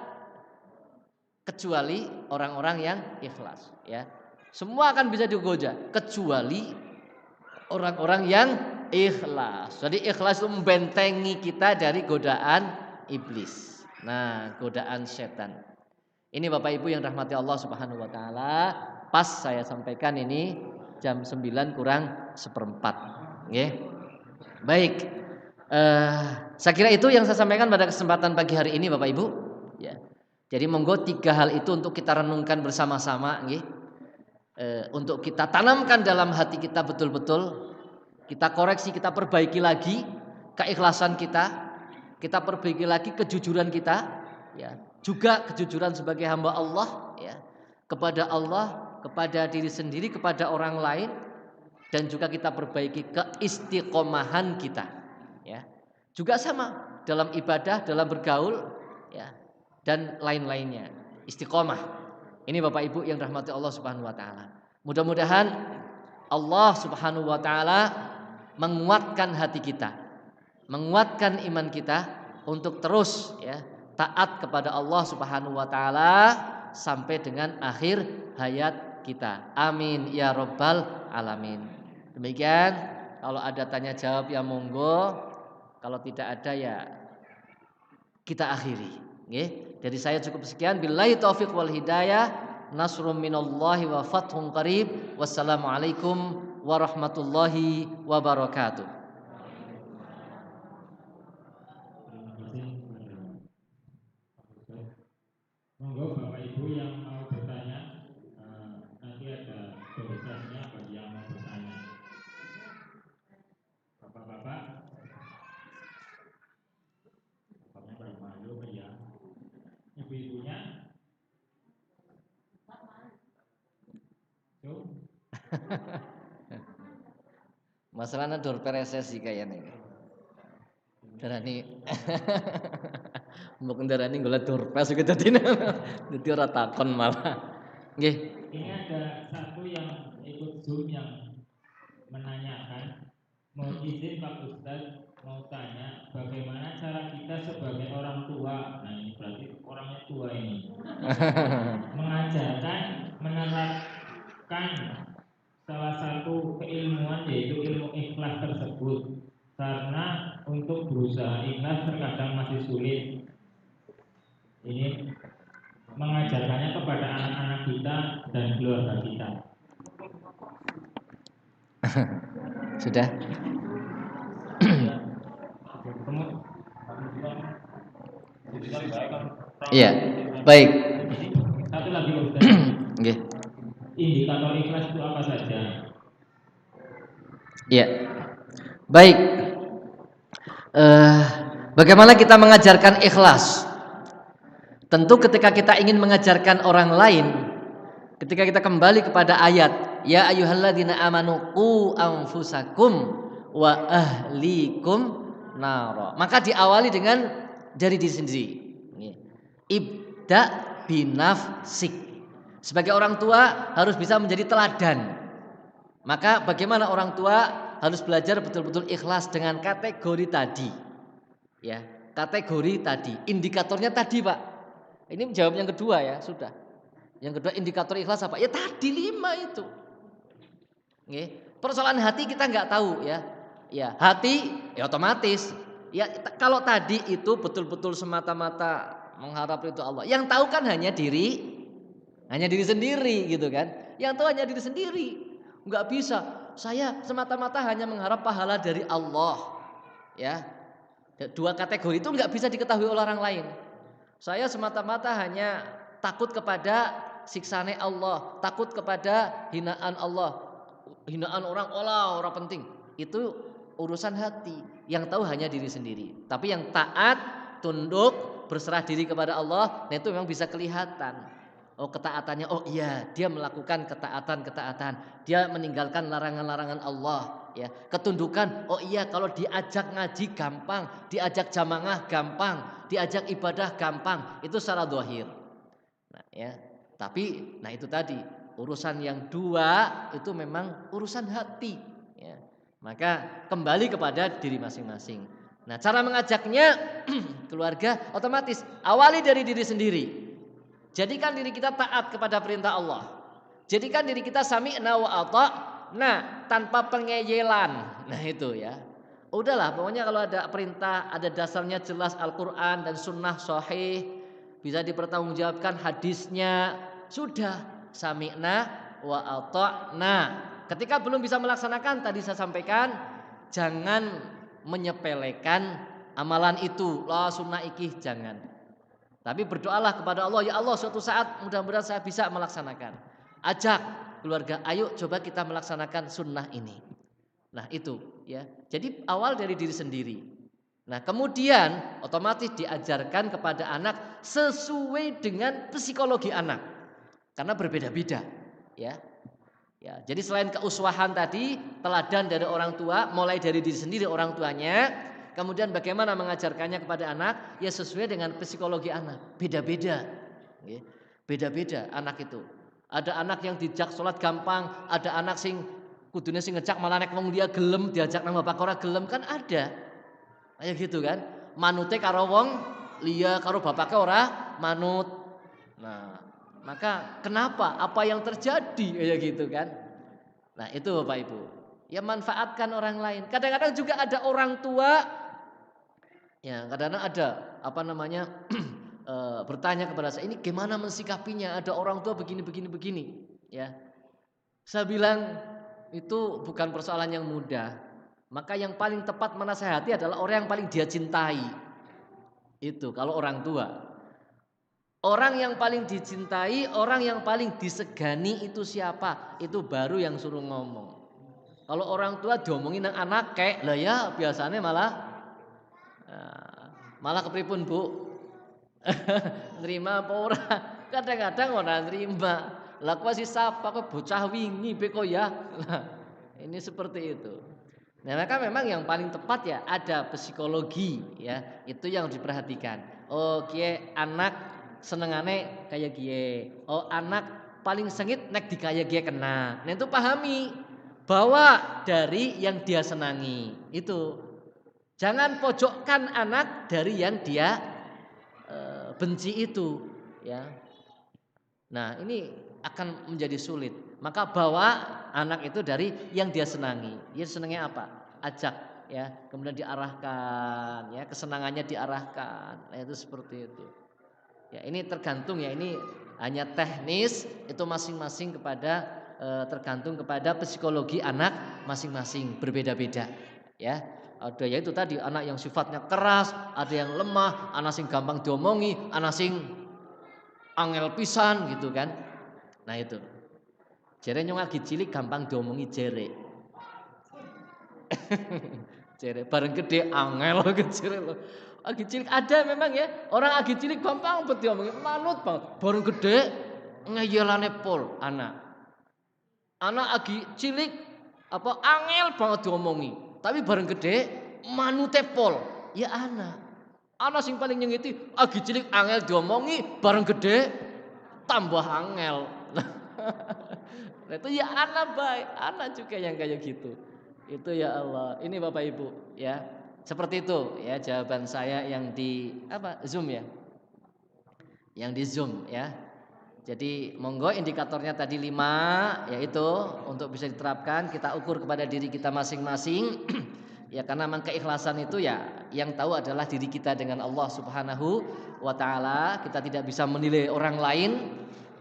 kecuali orang-orang yang ikhlas ya. Semua akan bisa digoda kecuali orang-orang yang ikhlas. Jadi ikhlas itu membentengi kita dari godaan iblis. Nah, godaan setan. Ini Bapak Ibu yang rahmati Allah Subhanahu wa taala, pas saya sampaikan ini jam 9 kurang 1/4. Nggih. Baik. Saya kira itu yang saya sampaikan pada kesempatan pagi hari ini Bapak Ibu ya. Jadi monggo 3 hal itu untuk kita renungkan bersama-sama nggih. Untuk kita tanamkan dalam hati kita betul-betul, kita koreksi, kita perbaiki lagi keikhlasan kita perbaiki lagi kejujuran kita ya. Juga kejujuran sebagai hamba Allah ya, kepada Allah, kepada diri sendiri, kepada orang lain, dan juga kita perbaiki keistiqomahan kita ya. Juga sama dalam ibadah, dalam bergaul, ya, dan lain-lainnya. Istiqomah. Ini Bapak Ibu yang rahmati Allah Subhanahu wa taala. Mudah-mudahan Allah Subhanahu wa taala menguatkan hati kita, menguatkan iman kita untuk terus ya taat kepada Allah Subhanahu wa taala sampai dengan akhir hayat kita. Amin ya rabbal alamin. Demikian, kalau ada tanya jawab ya monggo. Kalau tidak ada ya kita akhiri. Dari saya cukup sekian. Billahi taufiq wal hidayah. Nasrum minallahi wa fathun qarib. Wassalamualaikum warahmatullahi wabarakatuh. Monggo Bapak Ibu yang mau bertanya, nanti ada prosesnya bagi yang mau bertanya. Bapak-bapak, bapaknya pada malu ya. Ibu-ibunya, tuh. Masalahnya dor PSSI kayaknya. Darani mbok ndarani golek dorpes iki dadi ora takon malah. Nggih. Ini ada satu yang ikut Zoom yang menanyakan, mau izin Pak Ustadz, mau tanya bagaimana cara kita sebagai orang tua, nah ini berarti orangnya tua ini, mengajarkan, menerapkan salah satu keilmuan yaitu ilmu ikhlas tersebut, karena untuk berusaha ikhlas terkadang masih sulit. Ini mengajarkannya kepada anak-anak kita dan keluarga kita. Sudah. Iya, baik. Satu lagi Ustaz. Nggih. Indikator ikhlas itu apa saja? Iya. Baik. Bagaimana kita mengajarkan ikhlas? Tentu ketika kita ingin mengajarkan orang lain, ketika kita kembali kepada ayat, ya ayyuhalladzina amanu qu anfusakum wa ahlikum nara. Maka diawali dengan dari diri sendiri. Ibda binafsik. Sebagai orang tua harus bisa menjadi teladan. Maka bagaimana orang tua harus belajar betul-betul ikhlas dengan kategori tadi. Ya, kategori tadi. Indikatornya tadi, Pak. Ini menjawab yang kedua ya, sudah. Yang kedua indikator ikhlas apa? Ya tadi 5 itu. Persoalan hati kita nggak tahu ya. Ya, hati ya otomatis. Ya kalau tadi itu betul-betul semata-mata mengharap itu Allah. Yang tahu kan hanya diri sendiri gitu kan. Yang tahu hanya diri sendiri. Nggak bisa. Saya semata-mata hanya mengharap pahala dari Allah. Ya. Dua kategori itu nggak bisa diketahui oleh orang lain. Saya semata-mata hanya takut kepada siksane Allah, takut kepada hinaan Allah, hinaan orang penting. Itu urusan hati. Yang tahu hanya diri sendiri. Tapi yang taat, tunduk, berserah diri kepada Allah, nah itu memang bisa kelihatan. Oh ketaatannya, oh iya dia melakukan ketaatan, dia meninggalkan larangan-larangan Allah. Ya, ketundukan, oh iya kalau diajak ngaji gampang, diajak jamaah gampang, diajak ibadah gampang, itu secara zahir. Nah, ya. Tapi nah itu tadi, urusan yang dua itu memang urusan hati, ya. Maka kembali kepada diri masing-masing. Nah, cara mengajaknya keluarga otomatis awali dari diri sendiri. Jadikan diri kita taat kepada perintah Allah. Jadikan diri kita sami'na wa ata'na tanpa pengeyelan. Nah itu ya. Udahlah pokoknya kalau ada perintah, ada dasarnya jelas Al-Quran dan sunnah sahih, bisa dipertanggungjawabkan hadisnya, sudah sami'na wa ata'na. Ketika belum bisa melaksanakan, tadi saya sampaikan, jangan menyepelekan amalan itu. La sunnah ikih, jangan. Tapi berdoalah kepada Allah, ya Allah suatu saat mudah-mudahan saya bisa melaksanakan. Ajak keluarga, ayo coba kita melaksanakan sunnah ini. Nah itu ya. Jadi awal dari diri sendiri. Nah kemudian otomatis diajarkan kepada anak sesuai dengan psikologi anak. Karena berbeda-beda ya. Ya, jadi selain keuswahan tadi, teladan dari orang tua, mulai dari diri sendiri orang tuanya, Kemudian bagaimana mengajarkannya kepada anak? Ya sesuai dengan psikologi anak. Beda-beda. Beda-beda anak itu. Ada anak yang dijak sholat gampang, ada anak sing kudune sing ngejak malah nek wong dia gelem diajak nang bapak ora gelem kan ada. Kayak gitu kan. Manute karo wong liya karo bapake ora manut. Nah, maka kenapa? Apa yang terjadi kayak gitu kan? Nah, itu Bapak Ibu. Ya manfaatkan orang lain. Kadang-kadang juga ada orang tua ya, kadang-kadang ada bertanya kepada saya, ini gimana mensikapinya? Ada orang tua begini ya. Saya bilang itu bukan persoalan yang mudah. Maka yang paling tepat menasehati adalah orang yang paling dia cintai. Itu kalau orang tua. Orang yang paling dicintai, orang yang paling disegani itu siapa? Itu baru yang suruh ngomong. Kalau orang tua diomongin anak kayak lah ya biasanya malah kepripun Bu? Nerima apa ora? Kadang-kadang ora nerima. Lah kok si sapa kok bocah wingi beko ya. Nah, ini seperti itu. Nah, maka memang yang paling tepat ya ada psikologi ya, itu yang diperhatikan. Oh, kie anak senengane kayak kie. Oh, anak paling sengit nek di kayak kie kena. Nah, itu pahami bahwa dari yang dia senangi. Itu. Jangan pojokkan anak dari yang dia benci itu ya. Nah, ini akan menjadi sulit. Maka bawa anak itu dari yang dia senangi. Dia senangnya apa? Ajak ya, kemudian diarahkan ya, kesenangannya diarahkan. Nah, itu seperti itu. Ya, ini tergantung ya, ini hanya teknis, itu masing-masing tergantung kepada psikologi anak masing-masing, berbeda-beda ya. Ada ya itu tadi anak yang sifatnya keras, ada yang lemah, anak sing gampang diomongi, anak sing angel pisan gitu kan. Nah itu. Jere nyong agi cilik gampang diomongi jere. Jere bareng gede angel kecil loh. Agi cilik ada memang ya, orang agi cilik gampang bet diomongi, manut banget. Bareng gede ngeyelane pol anak. Anak agi cilik angel banget diomongi. Tapi bareng gede manute pol. Ya anak. Anak sing paling nyengiti agi cilik angel diomongi, bareng gede tambah angel. Nah, itu ya anak baik, anak juga yang kayak gitu. Itu ya Allah. Ini Bapak Ibu ya. Seperti itu ya jawaban saya yang di Zoom ya. Yang di Zoom ya. Jadi monggo indikatornya tadi 5, yaitu untuk bisa diterapkan kita ukur kepada diri kita masing-masing. Ya karena memang keikhlasan itu ya yang tahu adalah diri kita dengan Allah Subhanahu wa taala. Kita tidak bisa menilai orang lain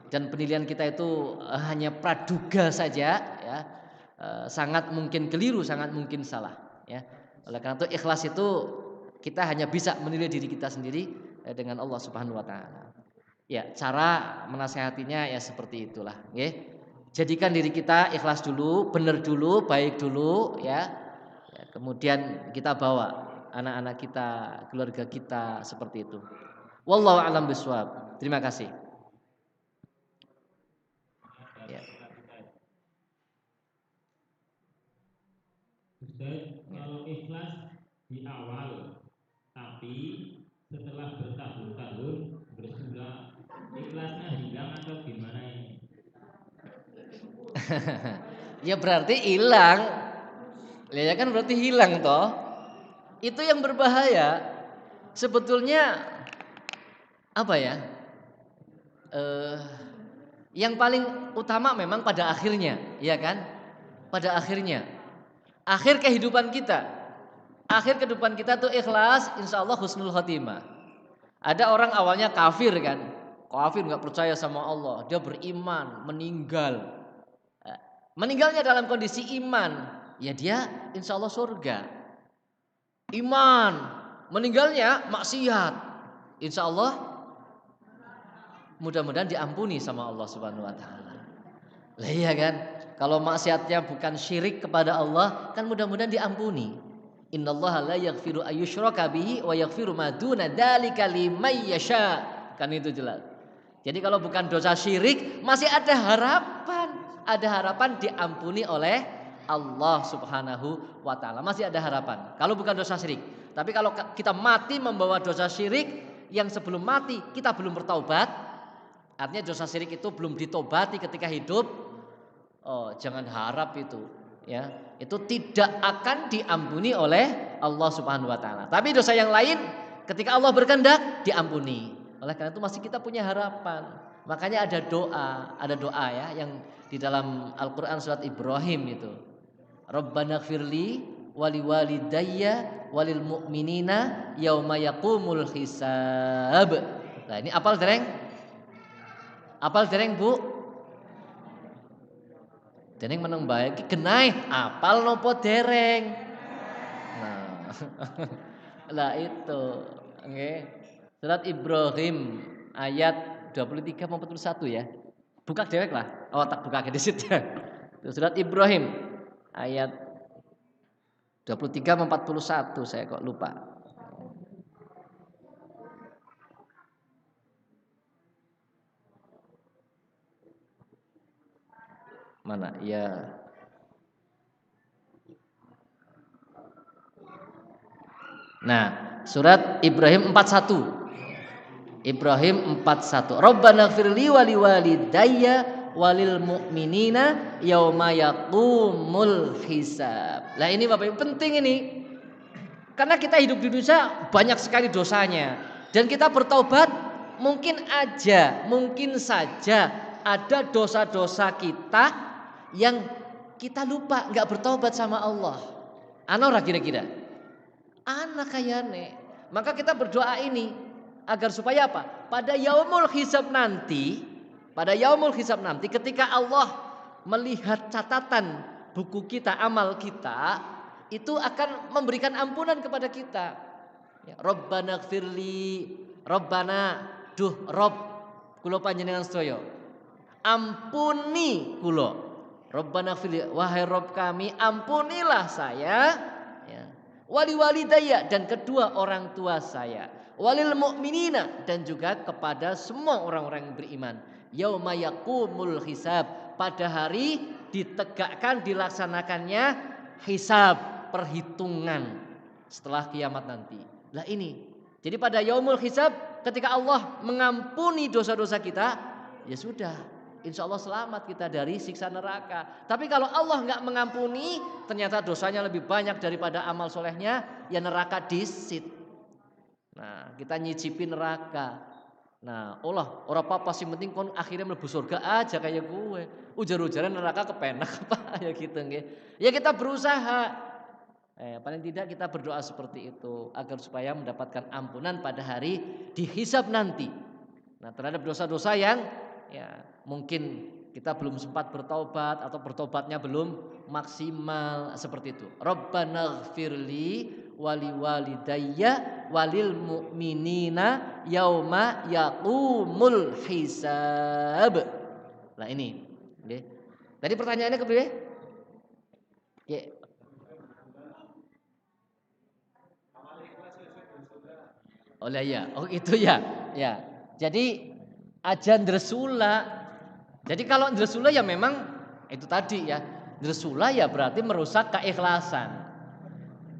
dan penilaian kita itu hanya praduga saja ya. Sangat mungkin keliru, sangat mungkin salah ya. Oleh karena itu ikhlas itu kita hanya bisa menilai diri kita sendiri dengan Allah Subhanahu wa taala. Ya, cara menasehatinya ya seperti itulah, nggih. Jadikan diri kita ikhlas dulu, benar dulu, baik dulu ya. Kemudian kita bawa anak-anak kita, keluarga kita seperti itu. Wallahu a'lam bishawab. Terima kasih. Ya. Ustaz, kalau ikhlas di awal tapi setelah bertahun-tahun bersudah ikhlasnya hilang atau gimana ini? Ya berarti hilang. Ya kan berarti hilang toh. Itu yang berbahaya. Sebetulnya apa ya? Yang paling utama memang pada akhirnya, ya kan? Pada akhirnya. Akhir kehidupan kita. Akhir kehidupan kita tuh ikhlas, insya Allah husnul khotimah. Ada orang awalnya kafir kan? Kafir nggak percaya sama Allah, dia beriman, meninggal. Meninggalnya dalam kondisi iman, ya dia insya Allah surga. Iman, meninggalnya maksiat, insya Allah mudah-mudahan diampuni sama Allah Subhanahu Wa Taala. Lah iya kan? Kalau maksiatnya bukan syirik kepada Allah, kan mudah-mudahan diampuni. Innallaha la yaghfiru ayyushraka bihi wa yaghfiru ma duna dzalika liman yasha. Kan itu jelas. Jadi kalau bukan dosa syirik masih ada harapan diampuni oleh Allah Subhanahu wa taala. Masih ada harapan. Kalau bukan dosa syirik. Tapi kalau kita mati membawa dosa syirik yang sebelum mati kita belum bertaubat, artinya dosa syirik itu belum ditobati ketika hidup, oh jangan harap itu ya, itu tidak akan diampuni oleh Allah Subhanahu wa taala. Tapi dosa yang lain ketika Allah berkehendak diampuni. Oleh karena itu masih kita punya harapan. Makanya ada doa ya yang di dalam Al-Qur'an surat Ibrahim itu. Rabbana gfirli wali walidayya walil mu'minina yauma yaqumul hisab. Nah, ini apal dereng? Apal dereng, Bu? Dereng meneng bae iki genah apal nopo dereng? Nah. Lah itu, nggih. Surat Ibrahim ayat 23 sampai 41 ya. Buka dewek lah. Oh, tak buka di situ. Surat Ibrahim ayat 23 sampai 41 saya kok lupa. Mana? Ya. Nah, surat Ibrahim 41. Ibrahim 41. Rabbana gfirli wali walidayya walil mu'minina yauma yaqumul hisab. Lah ini Bapak Ibu penting ini. Karena kita hidup di Indonesia banyak sekali dosanya dan kita bertobat mungkin saja ada dosa-dosa kita yang kita lupa enggak bertobat sama Allah. Ana ora kira-kira? Ana kayane. Maka kita berdoa ini agar supaya apa? Pada yaumul hisab nanti ketika Allah melihat catatan buku kita, amal kita, itu akan memberikan ampunan kepada kita. Ya, Rabbana gfirli, Rabbana, duh Rob, kula panjenengan sedaya. Ampuni kula. Rabbana gfirli, wahai Rob kami, ampunilah saya. Ya. Wali walidayya, dan kedua orang tua saya. Walil mu'minina, dan juga kepada semua orang-orang yang beriman. Yauma yaqumul hisab, pada hari ditegakkan dilaksanakannya hisab, perhitungan setelah kiamat nanti. Lah ini. Jadi pada yaumul hisab ketika Allah mengampuni dosa-dosa kita, ya sudah, insya Allah selamat kita dari siksa neraka. Tapi kalau Allah nggak mengampuni, ternyata dosanya lebih banyak daripada amal solehnya, ya neraka disit. Nah, kita nyicipi neraka. Nah, orang apa sih penting kon akhirnya mlebu surga aja kayak gue. Ujar-ujaran neraka kepenak apa ya gitu nggih. Ya kita berusaha. Paling tidak kita berdoa seperti itu agar supaya mendapatkan ampunan pada hari dihisab nanti. Nah, terhadap dosa-dosa yang ya mungkin kita belum sempat bertobat atau bertobatnya belum maksimal seperti itu. Rabbana gfirli wali walidayya walil mu'minina yauma yaqumul hisab. Nah ini. Okay. Tadi pertanyaannya ke beliau? Okay. Oh ya, oh itu ya. Ya. Jadi ajan dresula. Jadi kalau dresula ya memang itu tadi ya. Dresula ya berarti merusak keikhlasan.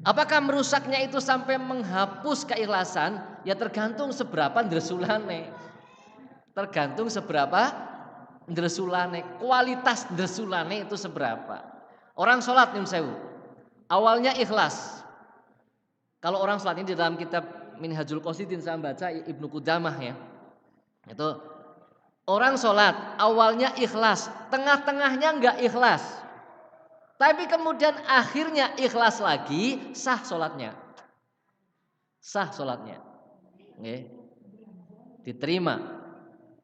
Apakah merusaknya itu sampai menghapus keikhlasan? Ya tergantung seberapa dresulane. Tergantung seberapa dresulane, kualitas dresulane itu seberapa. Orang sholat nyun sewu, awalnya ikhlas. Kalau orang sholat ini di dalam kitab Minhajul Qasidin saya baca Ibnu Qudamah ya. Itu orang sholat awalnya ikhlas, tengah-tengahnya enggak ikhlas. Tapi kemudian akhirnya ikhlas lagi, sah sholatnya. Sah sholatnya. Oke. Diterima.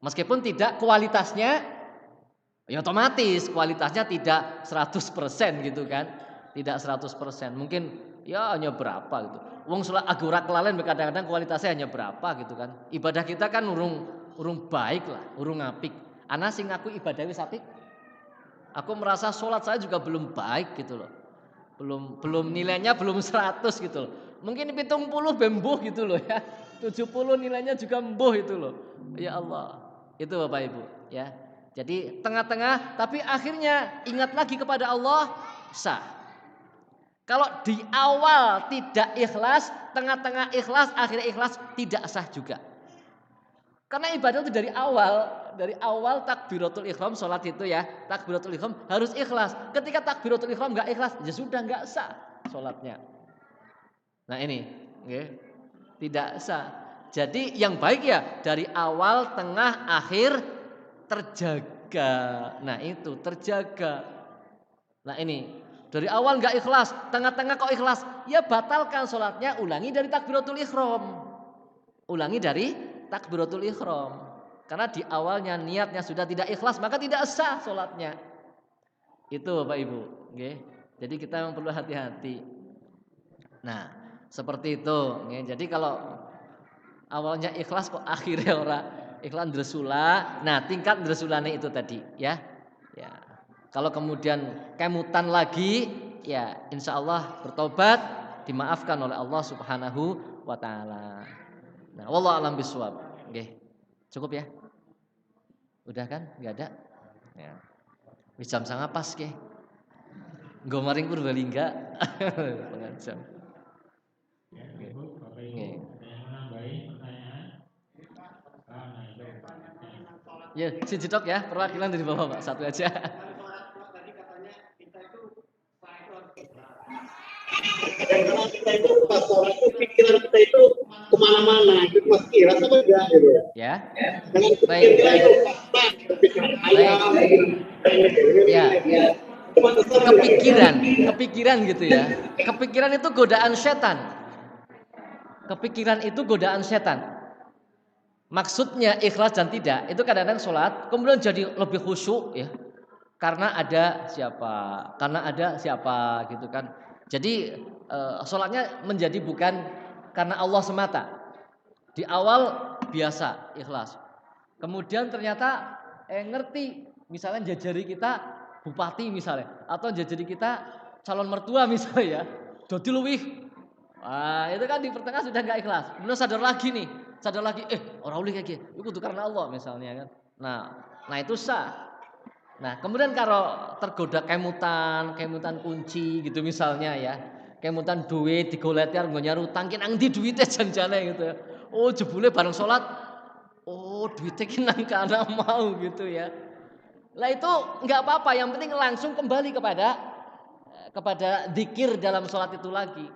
Meskipun tidak kualitasnya, ya otomatis kualitasnya tidak 100% gitu kan. Tidak 100%. Mungkin ya hanya berapa gitu. Wong sholat agora kelalen kadang-kadang kualitasnya hanya berapa gitu kan. Ibadah kita kan urung baik lah, urung apik. Ana sing ngaku ibadah wis apik. Aku merasa sholat saya juga belum baik gitu loh. Belum nilainya belum 100 gitu loh. Mungkin 70 bembuh gitu loh ya. 70 nilainya juga embuh itu loh. Ya Allah. Itu Bapak Ibu ya. Jadi tengah-tengah tapi akhirnya ingat lagi kepada Allah, sah. Kalau di awal tidak ikhlas, tengah-tengah ikhlas, akhirnya ikhlas, tidak sah juga. Karena ibadah itu dari awal takbiratul ihram sholat itu ya, takbiratul ihram harus ikhlas. Ketika takbiratul ihram nggak ikhlas, ya sudah nggak sah sholatnya. Nah ini, tidak sah. Jadi yang baik ya dari awal, tengah, akhir terjaga. Nah itu terjaga. Nah ini dari awal nggak ikhlas, tengah-tengah kok ikhlas, ya batalkan sholatnya, ulangi dari takbiratul ihram. Ulangi dari takbiratul ihram. Karena di awalnya niatnya sudah tidak ikhlas, maka tidak sah sholatnya. Itu Bapak Ibu. Jadi kita memang perlu hati-hati. Nah seperti itu. Jadi kalau awalnya ikhlas kok akhirnya orang ikhlas dresula. Nah tingkat dresulane itu tadi ya. Kalau kemudian kemutan lagi, ya insya Allah bertobat, dimaafkan oleh Allah Subhanahu wa Ta'ala. Nah, wallahu a'lam bishawab. Cukup ya? Udah kan? Enggak ada? Ya. Wis jam sangat pas nggih. Nggo maring Purbalingga. Pengajam. Ya, siji tok ya, perwakilan dari Bapak, Pak, satu aja. Dan kalau kita itu pas sholat itu pikiran kita itu kemana-mana, itu mas kira apa enggak gitu ya. Dengan pikiran itu pikiran kepikiran gitu ya. Kepikiran itu godaan setan. Kepikiran itu godaan setan. Maksudnya ikhlas dan tidak, itu kadang-kadang sholat kemudian jadi lebih khusyuk ya. Karena ada siapa gitu kan. Jadi sholatnya menjadi bukan karena Allah semata. Di awal biasa ikhlas. Kemudian ternyata ngerti, misalnya jajari kita bupati misalnya, atau jajari kita calon mertua misalnya ya. Dadi luwih. Wah, itu kan di pertengahan sudah enggak ikhlas. Kemudian sadar lagi, ora ulih iki. Iku kudu karena Allah misalnya kan. Nah itu sah. Nah, kemudian kalau tergoda kemutan kunci gitu misalnya ya. Kemutan duit digoleti arep nyar utang ki nang ndi duwite janjane gitu ya. Oh, jebule bareng salat. Oh, duitnya ki nang kana mau gitu ya. Lah itu enggak apa-apa, yang penting langsung kembali kepada zikir dalam salat itu lagi.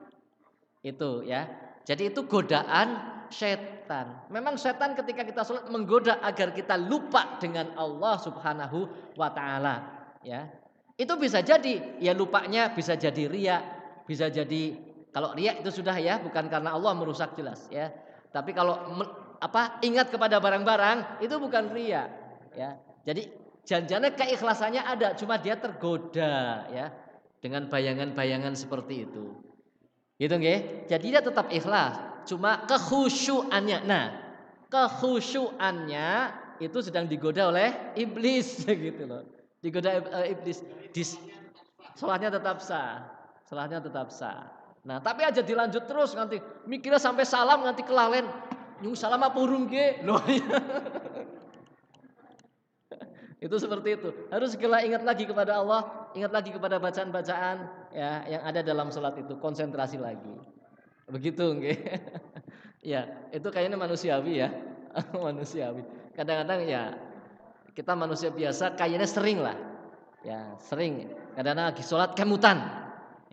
Itu ya. Jadi itu godaan setan. Memang setan ketika kita sholat menggoda agar kita lupa dengan Allah Subhanahu wa Ta'ala ya. Itu bisa jadi ya, lupanya bisa jadi riya, bisa jadi kalau riya itu sudah ya bukan karena Allah merusak jelas ya. Tapi kalau ingat kepada barang-barang itu bukan riya ya. Jadi janjane keikhlasannya ada, cuma dia tergoda ya dengan bayangan-bayangan seperti itu. Gitu nggih. Jadi dia tetap ikhlas, cuma kekhusyuannya. Nah, kekhusyuannya itu sedang digoda oleh iblis gitu loh. Digoda iblis. Salatnya tetap sah. Nah, tapi aja dilanjut terus nanti mikirnya sampai salam nanti kelalen. Nyung salam apa urung nggih? Loh. Itu seperti itu. Harus segera ingat lagi kepada Allah, ingat lagi kepada bacaan-bacaan ya yang ada dalam salat itu, konsentrasi lagi. Begitu nggih. Ya, itu kayaknya manusiawi ya. Manusiawi. Kadang-kadang ya kita manusia biasa kayaknya sering lah. Ya, sering. Kadang-kadang lagi salat kemutan.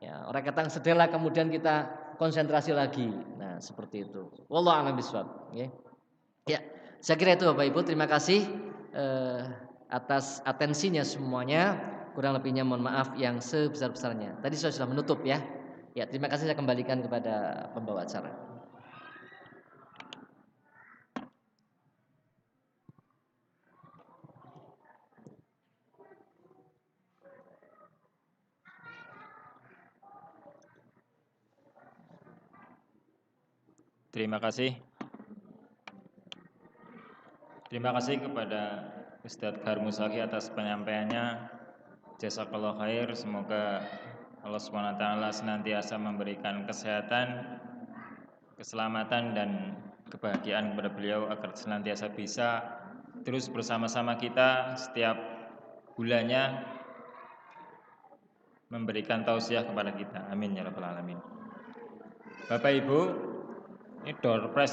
Ya, orang katang sedela kemudian kita konsentrasi lagi. Nah, seperti itu. Wallahu a'lam bishawab, nggih. Ya, saya kira itu Bapak Ibu, terima kasih atas atensinya semuanya. Kurang lebihnya mohon maaf yang sebesar-besarnya. Tadi saya sudah menutup ya. Ya, terima kasih, saya kembalikan kepada pembawa acara. Terima kasih. Terima kasih kepada Ustadz Garmusaki atas penyampaiannya. Jazakallah khair. Semoga Allah SWT senantiasa memberikan kesehatan, keselamatan dan kebahagiaan kepada beliau agar senantiasa bisa terus bersama-sama kita setiap bulannya memberikan tausiah kepada kita. Amin ya rabbal alamin. Bapak Ibu, ini door prize